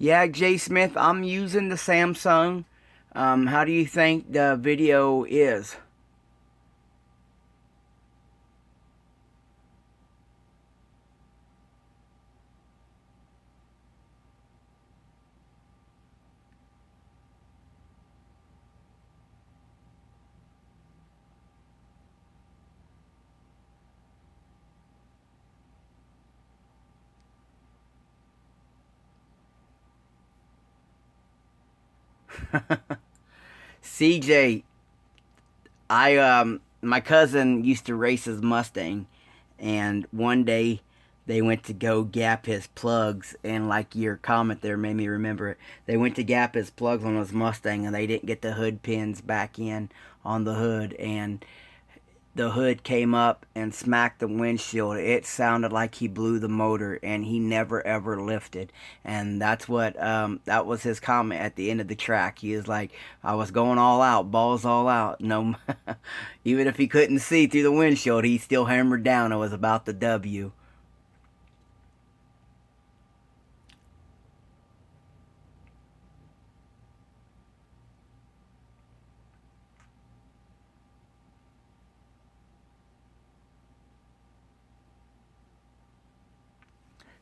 Yeah, Jay Smith, I'm using the Samsung. How do you think the video is? CJ, my cousin used to race his Mustang, and one day they went to go gap his plugs, and like your comment there made me remember it. They went to gap his plugs on his Mustang, and they didn't get the hood pins back in on the hood, and the hood came up and smacked the windshield. It sounded like he blew the motor, and he never ever lifted. And that's what that was his comment at the end of the track. He was like, "I was going all out, balls all out." No, even if he couldn't see through the windshield, he still hammered down. It was about the W.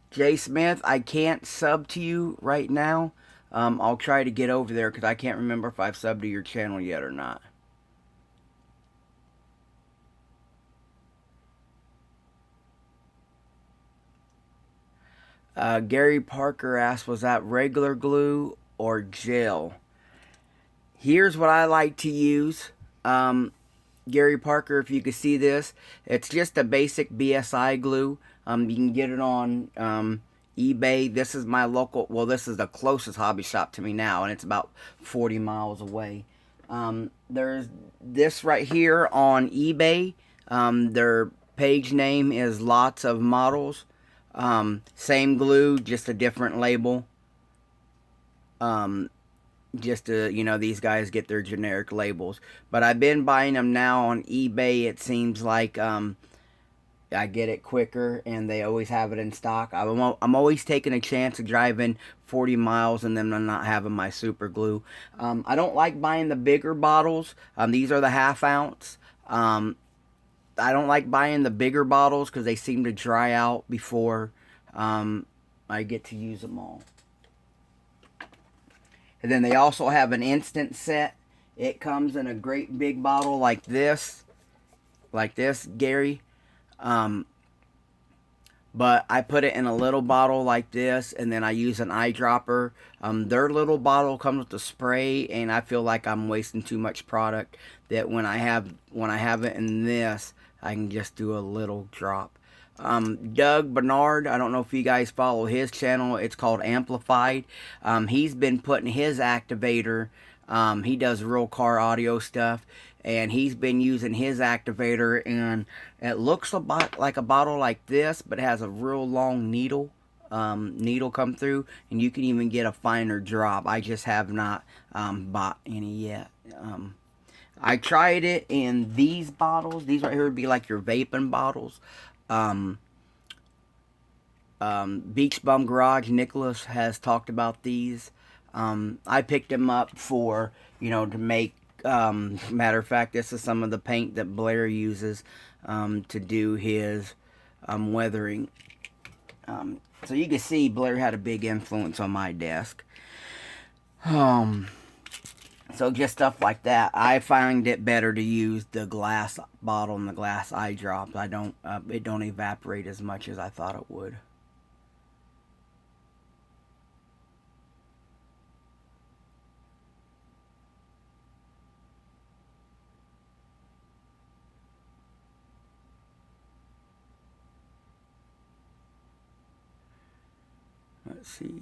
Jay Smith, I can't sub to you right now. I'll try to get over there because I can't remember if I've subbed to your channel yet or not. Gary Parker asked, was that regular glue or gel? Here's what I like to use. Gary Parker, if you can see this, it's just a basic BSI glue. You can get it on eBay. This is my local, well, this is the closest hobby shop to me now, and it's about 40 miles away. There's this right here on eBay. Their page name is Lots of Models. Same glue, just a different label. Just to, these guys get their generic labels. But I've been buying them now on eBay. It seems like I get it quicker, and they always have it in stock. I'm always taking a chance of driving 40 miles and then I'm not having my super glue. I don't like buying the bigger bottles. These are the half ounce. I don't like buying the bigger bottles because they seem to dry out before I get to use them all. And then they also have an instant set. It comes in a great big bottle like this, Gary. But I put it in a little bottle like this, and then I use an eyedropper. Their little bottle comes with a spray, and I feel like I'm wasting too much product. That when I have it in this, I can just do a little drop. Doug Bernard, I don't know if you guys follow his channel. It's called Amplified. He's been putting his activator. He does real car audio stuff, and he's been using his activator, and it looks like a bottle like this, but it has a real long needle come through, and you can even get a finer drop. I just have not bought any yet. I tried it in these bottles. These right here would be like your vaping bottles. Beach Bum Garage, Nicholas has talked about these. I picked them up for, to make, matter of fact, this is some of the paint that Blair uses to do his weathering. So you can see Blair had a big influence on my desk. So just stuff like that. I find it better to use the glass bottle and the glass eye drops. It don't evaporate as much as I thought it would. Let's see.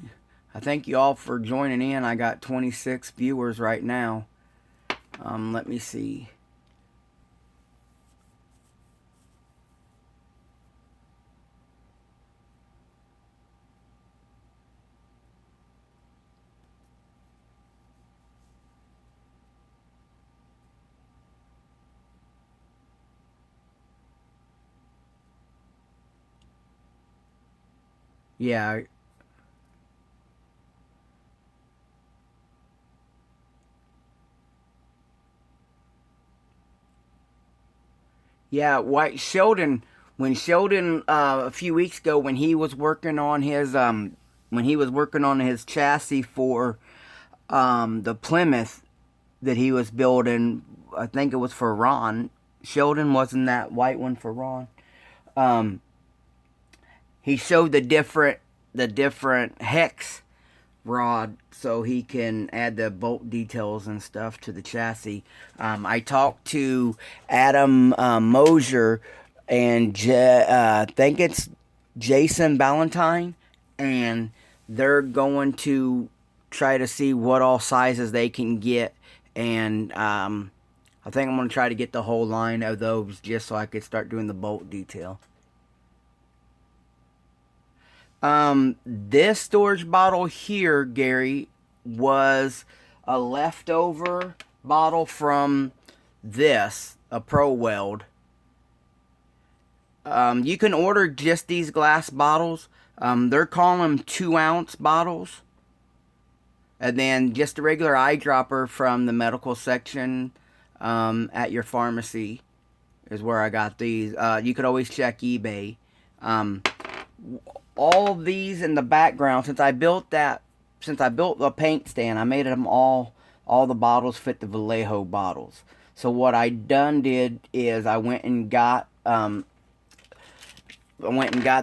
I thank you all for joining in. I got 26 viewers right now. Let me see. Yeah, Yeah, White Sheldon. When Sheldon a few weeks ago, when he was working on his chassis for the Plymouth that he was building, I think it was for Ron. Sheldon, wasn't that white one for Ron? Um, he showed the different hex rod so he can add the bolt details and stuff to the chassis. I talked to Adam Mosier and I think it's Jason Ballantyne, and they're going to try to see what all sizes they can get, and I think I'm going to try to get the whole line of those just so I could start doing the bolt detail. This storage bottle here, Gary, was a leftover bottle from this, a Pro Weld. You can order just these glass bottles. They're calling them 2-ounce bottles. And then just a regular eyedropper from the medical section at your pharmacy is where I got these. You could always check eBay. All of these in the background, since I built the paint stand, I made them all the bottles fit the Vallejo bottles. So what I did is I went and got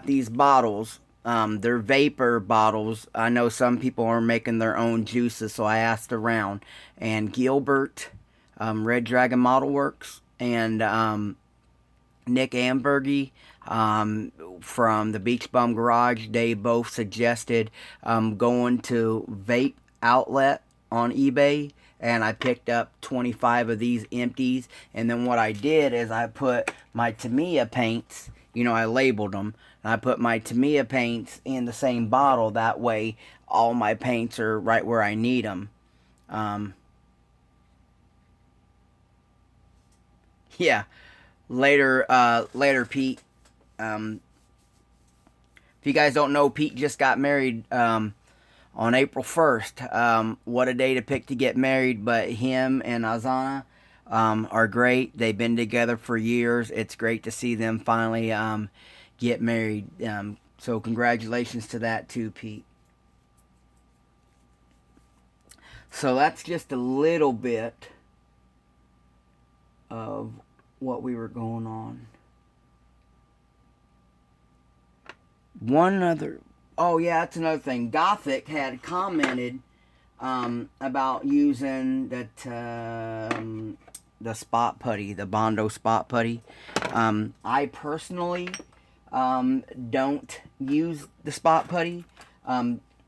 these bottles. They're vapor bottles. I know some people are making their own juices, so I asked around. And Gilbert, Red Dragon Model Works, and Nick Ambergy from the Beach Bum Garage, they both suggested going to Vape Outlet on eBay, and I picked up 25 of these empties. And then what I did is I put my Tamiya paints, I labeled them, and I put my Tamiya paints in the same bottle. That way all my paints are right where I need them. Yeah, later Pete. If you guys don't know, Pete just got married on April 1st. What a day to pick to get married, but him and Azana are great. They've been together for years. It's great to see them finally get married. So congratulations to that too, Pete. So that's just a little bit of what we were going on. Oh yeah, that's another thing. Gothic had commented about using the spot putty, the Bondo spot putty. I personally don't use the spot putty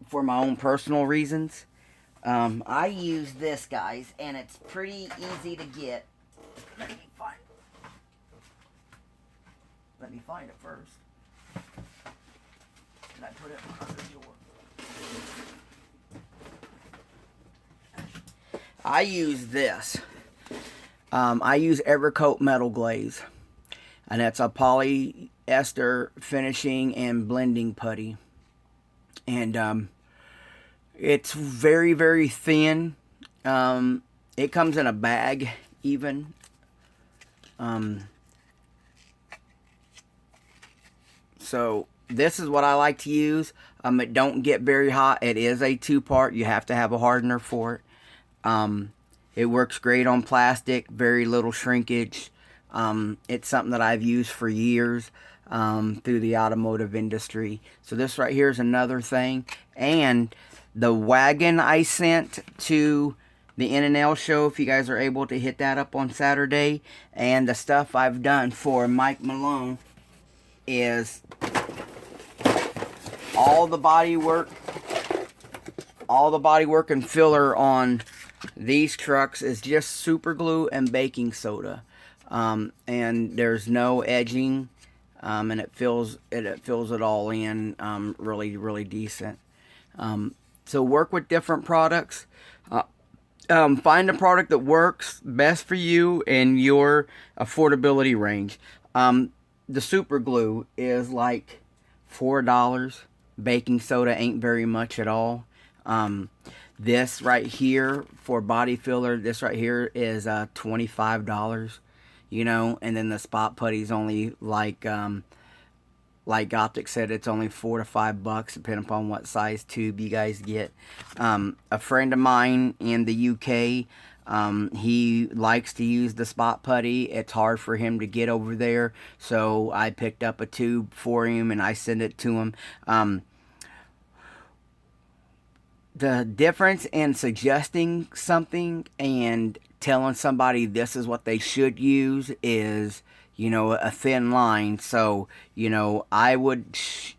for my own personal reasons. I use this, guys, and it's pretty easy to get. Let me find it first. I put it in my other drawer. I use this. I use Evercoat Metal Glaze, and that's a polyester finishing and blending putty, and it's very, very thin. It comes in a bag even. So this is what I like to use. It don't get very hot. It is a 2-part. You have to have a hardener for it. It works great on plastic. Very little shrinkage. It's something that I've used for years through the automotive industry. So this right here is another thing. And the wagon I sent to the N&L show, if you guys are able to hit that up on Saturday, and the stuff I've done for Mike Malone is all the body work and filler on these trucks is just super glue and baking soda, and there's no edging, and it fills it all in really, really decent. So work with different products. Find a product that works best for you in your affordability range. The super glue is like $4. Baking soda ain't very much at all. This right here for body filler, this right here is $25. you know, and then the spot putty's only like Optic said, it's only $4 to $5, depending upon what size tube you guys get. A friend of mine in the UK, he likes to use the spot putty. It's hard for him to get over there, so I picked up a tube for him and I sent it to him. The difference in suggesting something and telling somebody this is what they should use is, you know, a thin line. So, you know, I would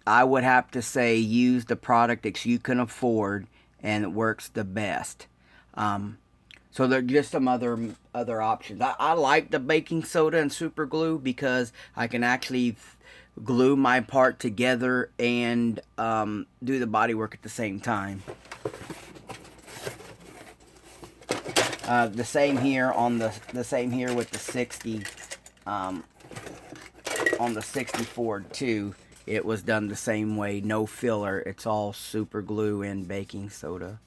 have to say use the product that you can afford and it works the best. So there are just some other options. I like the baking soda and super glue because I can actually glue my part together and do the body work at the same time. The same here on the same here with the 60. On the 60 Ford too, it was done the same way, no filler. It's all super glue and baking soda.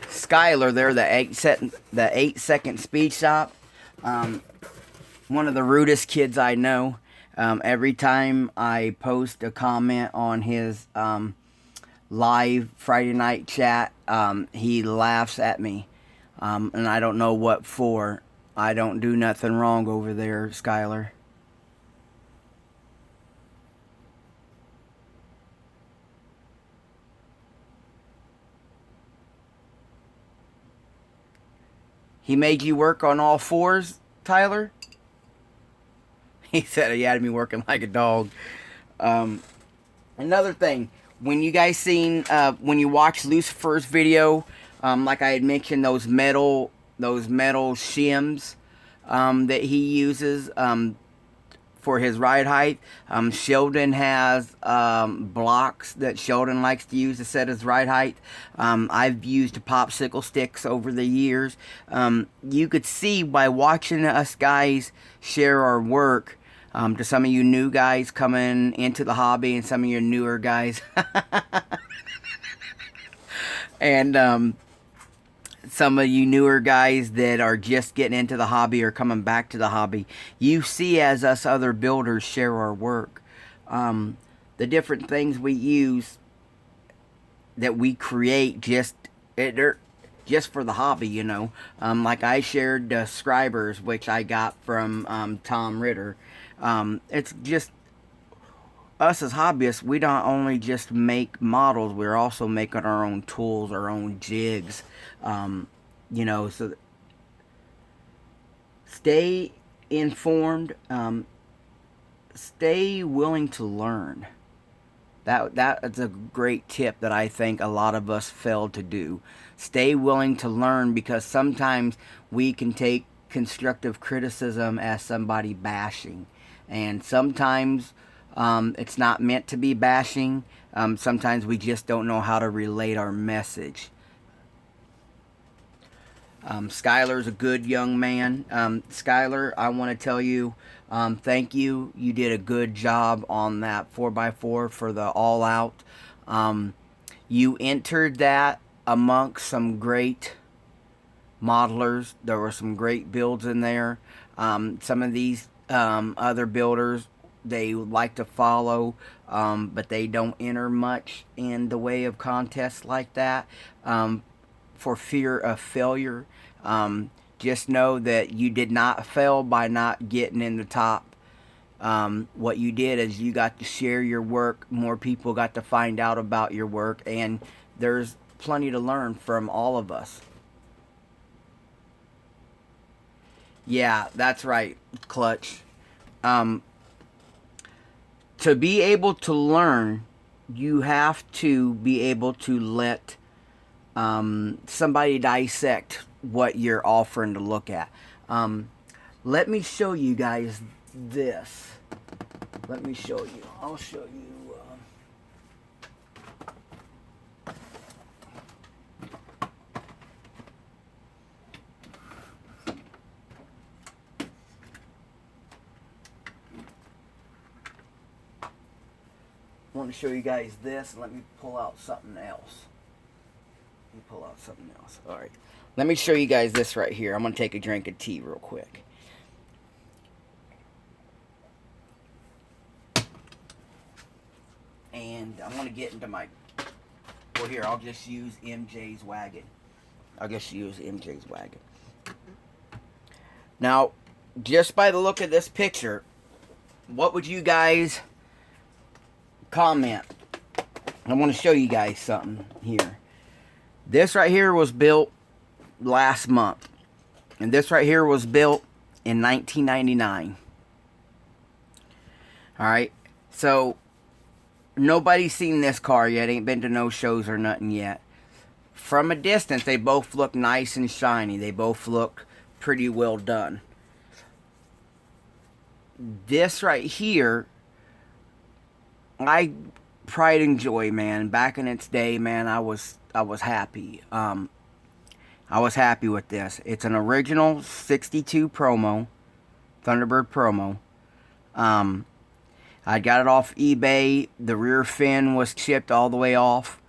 Skylar there, the 8-second speed shop. One of the rudest kids I know. Every time I post a comment on his live Friday night chat, he laughs at me. And I don't know what for. I don't do nothing wrong over there, Skylar. He made you work on all fours, Tyler? He said he had me working like a dog. Another thing, when you guys when you watch Lucifer's video, like I had mentioned, those metal shims that he uses for his ride height. Sheldon has blocks that Sheldon likes to use to set his ride height. I've used popsicle sticks over the years. You could see by watching us guys share our work, to some of you new guys coming into the hobby and some of your newer guys. And some of you newer guys that are just getting into the hobby or coming back to the hobby, you see as us other builders share our work, the different things we use that we create just for the hobby, you know. Like I shared the scribers, which I got from Tom Ritter. It's just us as hobbyists, we don't only just make models, we're also making our own tools, our own jigs. You know, so stay informed, stay willing to learn. That's a great tip that I think a lot of us fail to do. Stay willing to learn, because sometimes we can take constructive criticism as somebody bashing. And sometimes it's not meant to be bashing. Sometimes we just don't know how to relate our message. Skylar's a good young man. Skylar, I want to tell you, thank you. You did a good job on that 4x4 for the all out. You entered that amongst some great modelers. There were some great builds in there. Some of these other builders, they like to follow, but they don't enter much in the way of contests like that, for fear of failure. Just know that you did not fail by not getting in the top. What you did is you got to share your work. More people got to find out about your work, and there's plenty to learn from all of us. Yeah, that's right, Clutch. To be able to learn, you have to be able to let somebody dissect what you're offering to look at. Let me show you guys this. Let me show you. I'll show you. want to show you guys this. Let me pull out something else. Alright. Let me show you guys this right here. I'm going to take a drink of tea real quick. And I'm going to get into my... Well, here, I'll just use MJ's wagon. Now, just by the look of this picture, what would you guys comment? I want to show you guys something here. This right here was built last month. And this right here was built in 1999. Alright, so nobody's seen this car yet. Ain't been to no shows or nothing yet. From a distance, they both look nice and shiny. They both look pretty well done. This right here, I pride and joy, man. Back in its day, man, I was happy. I was happy with this. It's an original 62 promo, Thunderbird promo. I got it off eBay. The rear fin was chipped all the way off.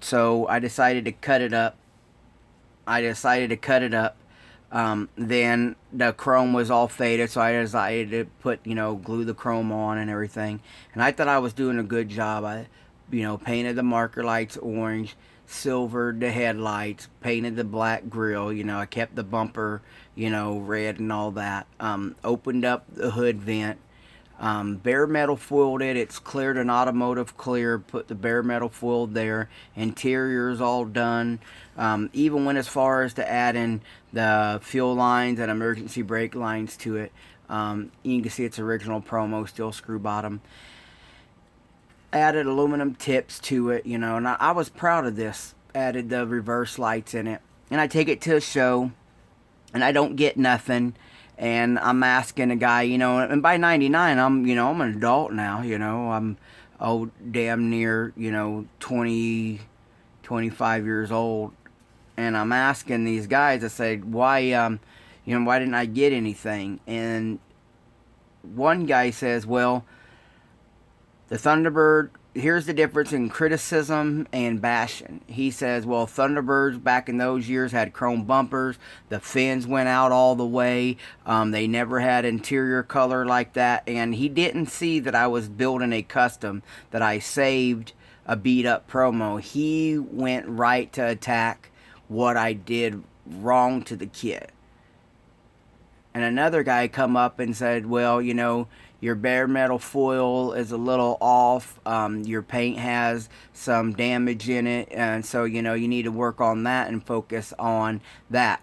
So I decided to cut it up. Then the chrome was all faded, so I decided to put, glue the chrome on and everything. And I thought I was doing a good job. I, painted the marker lights orange, silvered the headlights, painted the black grille. I kept the bumper, red and all that. Opened up the hood vent. Bare metal foiled it. It's cleared an automotive clear. Put the bare metal foil there. Interior's all done. Even went as far as to add in the fuel lines and emergency brake lines to it. You can see it's original promo, still screw bottom. Added aluminum tips to it, and I was proud of this. Added the reverse lights in it. And I take it to a show, and I don't get nothing. And I'm asking a guy, and by 99, I'm an adult now, I'm, damn near, 20, 25 years old. And I'm asking these guys, I said, why didn't I get anything? And one guy says, well, the Thunderbird, here's the difference in criticism and bashing. He says, well, Thunderbirds back in those years had chrome bumpers. The fins went out all the way. They never had interior color like that. And he didn't see that I was building a custom, that I saved a beat up promo. He went right to attack what I did wrong to the kit. And another guy come up and said, well, your bare metal foil is a little off. Your paint has some damage in it. And so, you need to work on that and focus on that.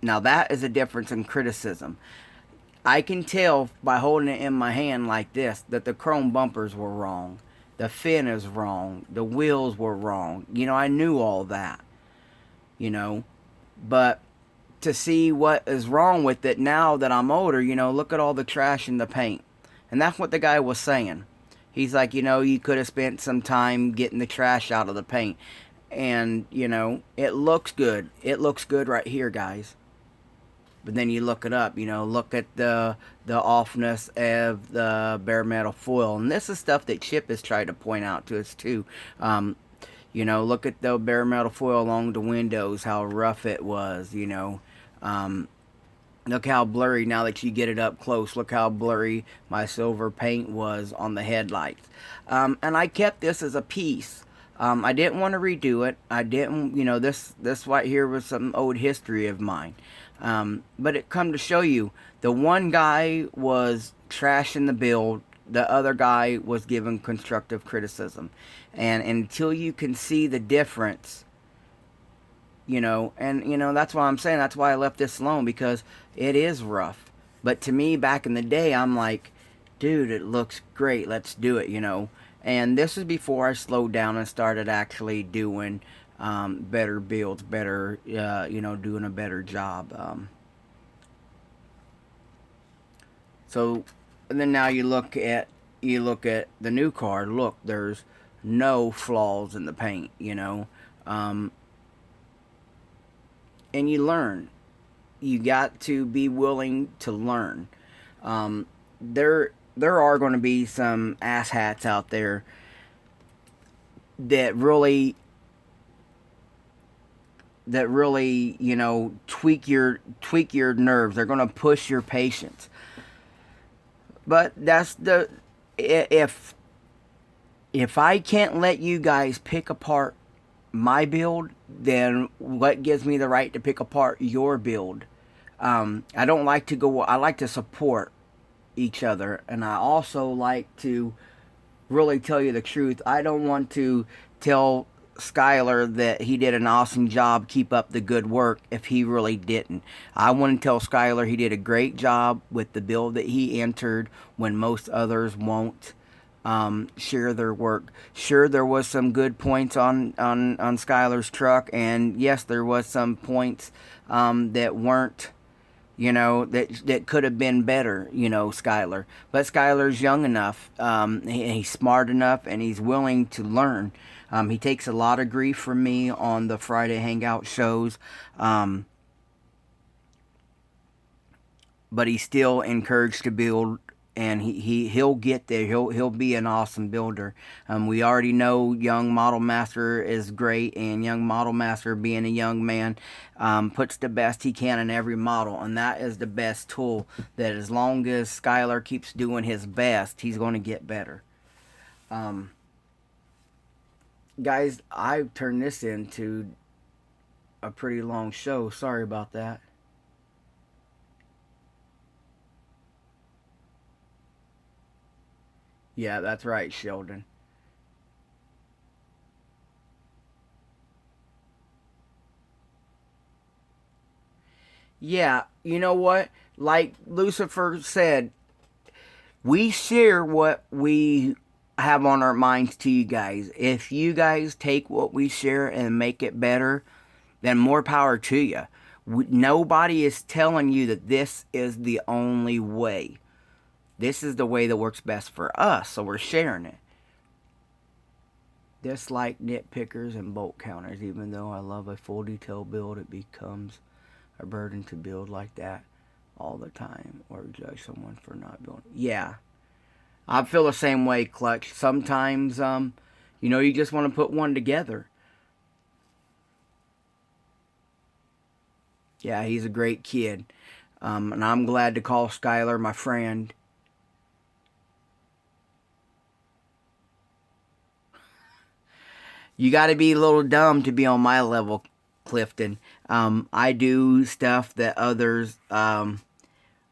Now, that is a difference in criticism. I can tell by holding it in my hand like this that the chrome bumpers were wrong. The fin is wrong. The wheels were wrong. I knew all that. But to see what is wrong with it now that I'm older, look at all the trash in the paint. And that's what the guy was saying. He's like, you could have spent some time getting the trash out of the paint. And, it looks good. It looks good right here, guys. But then you look it up, look at the offness of the bare metal foil. And this is stuff that Chip has tried to point out to us, too. Look at the bare metal foil along the windows, how rough it was, Look how blurry, now that you get it up close, look how blurry my silver paint was on the headlights. And I kept this as a piece. I didn't want to redo it. I didn't, this right here was some old history of mine. But it come to show you, the one guy was trashing the build, the other guy was giving constructive criticism. And until you can see the difference, that's why I'm saying, that's why I left this alone, because it is rough. But to me, back in the day, I'm like, dude, it looks great, let's do it, And this is before I slowed down and started actually doing better builds, better, doing a better job. So, and then now you look at the new car. Look, there's no flaws in the paint, and you learn. You got to be willing to learn. There are going to be some asshats out there that really you know, tweak your nerves. They're going to push your patience. But that's the if I can't let you guys pick apart my build, then what gives me the right to pick apart your build? I don't like to go. I like to support each other, and I also like to really tell you the truth. I don't want to tell Skylar that he did an awesome job, keep up the good work, if he really didn't. I want to tell Skylar he did a great job with the build that he entered when most others won't share their work. Sure, there was some good points on Skylar's truck, and yes, there was some points that weren't, you know, that could have been better, you know, Skylar. But Skylar's young enough, he's smart enough, and he's willing to learn. He takes a lot of grief from me on the Friday Hangout shows, but he's still encouraged to build, and he'll get there. He'll be an awesome builder. We already know Young Model Master is great, and Young Model Master, being a young man, puts the best he can in every model, and that is the best tool. That as long as Skylar keeps doing his best, he's going to get better. Guys, I've turned this into a pretty long show. Sorry about that. Yeah, that's right, Sheldon. Yeah, you know what? Like Lucifer said, we share what we have on our minds to you guys. If you guys take what we share and make it better, then more power to you. Nobody is telling you that this is the only way. This is the way that works best for us, so we're sharing it. Dislike nitpickers and bolt counters. Even though I love a full detail build, it becomes a burden to build like that all the time or judge someone for not building. Yeah, I feel the same way, Clutch. Sometimes, you know, you just want to put one together. Yeah, he's a great kid. And I'm glad to call Skylar my friend. You got to be a little dumb to be on my level, Clifton. I do stuff that others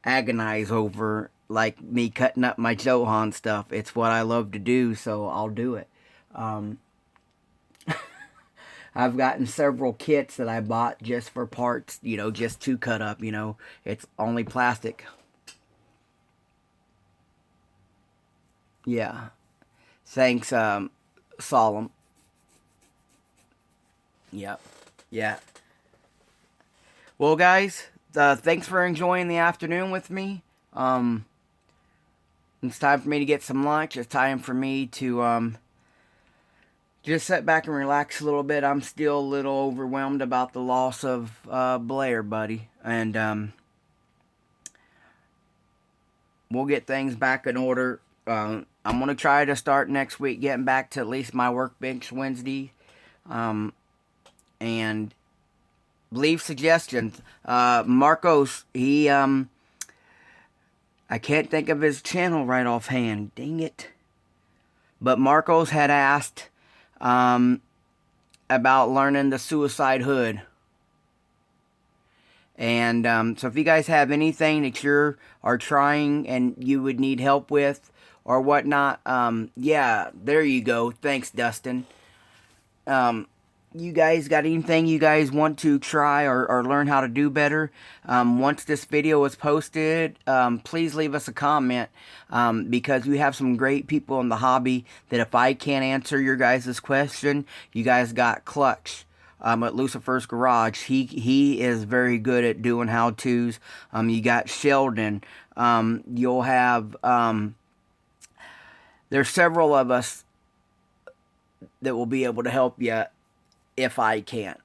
agonize over, like me cutting up my Johan stuff. It's what I love to do, so I'll do it. Um, I've gotten several kits that I bought just for parts, you know, just to cut up, you know. It's only plastic. Yeah. Thanks, Solemn. Yep. Yeah. Well, guys, thanks for enjoying the afternoon with me. Um, it's time for me to get some lunch. It's time for me to just sit back and relax a little bit. I'm still a little overwhelmed about the loss of Blair, buddy. And we'll get things back in order. I'm going to try to start next week getting back to at least my workbench Wednesday. And leave suggestions. Marcos, I can't think of his channel right offhand. Dang it. But Marcos had asked about learning the suicide hood. And so if you guys have anything that you are trying and you would need help with or whatnot, yeah, there you go. Thanks, Dustin. You guys got anything you guys want to try or learn how to do better? Once this video is posted, please leave us a comment, because we have some great people in the hobby that if I can't answer your guys' question, you guys got Clutch at Lucifer's Garage. He is very good at doing how-tos. You got Sheldon. You'll have... there's several of us that will be able to help you if I can't.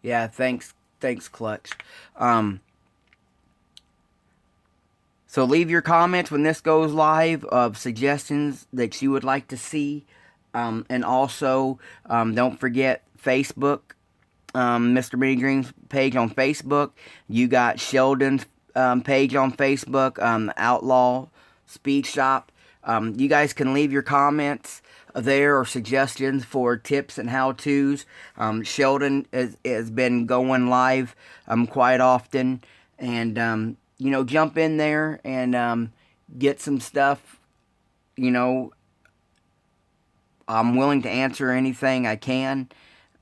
Yeah, thanks, Clutch. So leave your comments when this goes live of suggestions that you would like to see. And also, don't forget Facebook, Mr. Mini Dreams page on Facebook. You got Sheldon's page on Facebook, Outlaw Speed Shop. You guys can leave your comments there or suggestions for tips and how-tos. Sheldon has been going live quite often. And, jump in there and get some stuff. I'm willing to answer anything I can,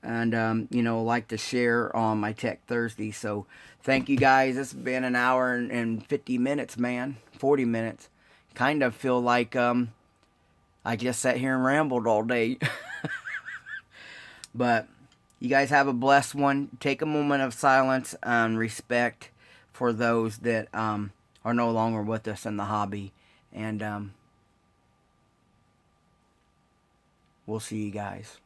and like to share on my Tech Thursday. So thank you guys. It's been an hour and 50 minutes, man. 40 minutes. Kind of feel like I just sat here and rambled all day. But you guys have a blessed one. Take a moment of silence and respect for those that are no longer with us in the hobby. And we'll see you guys.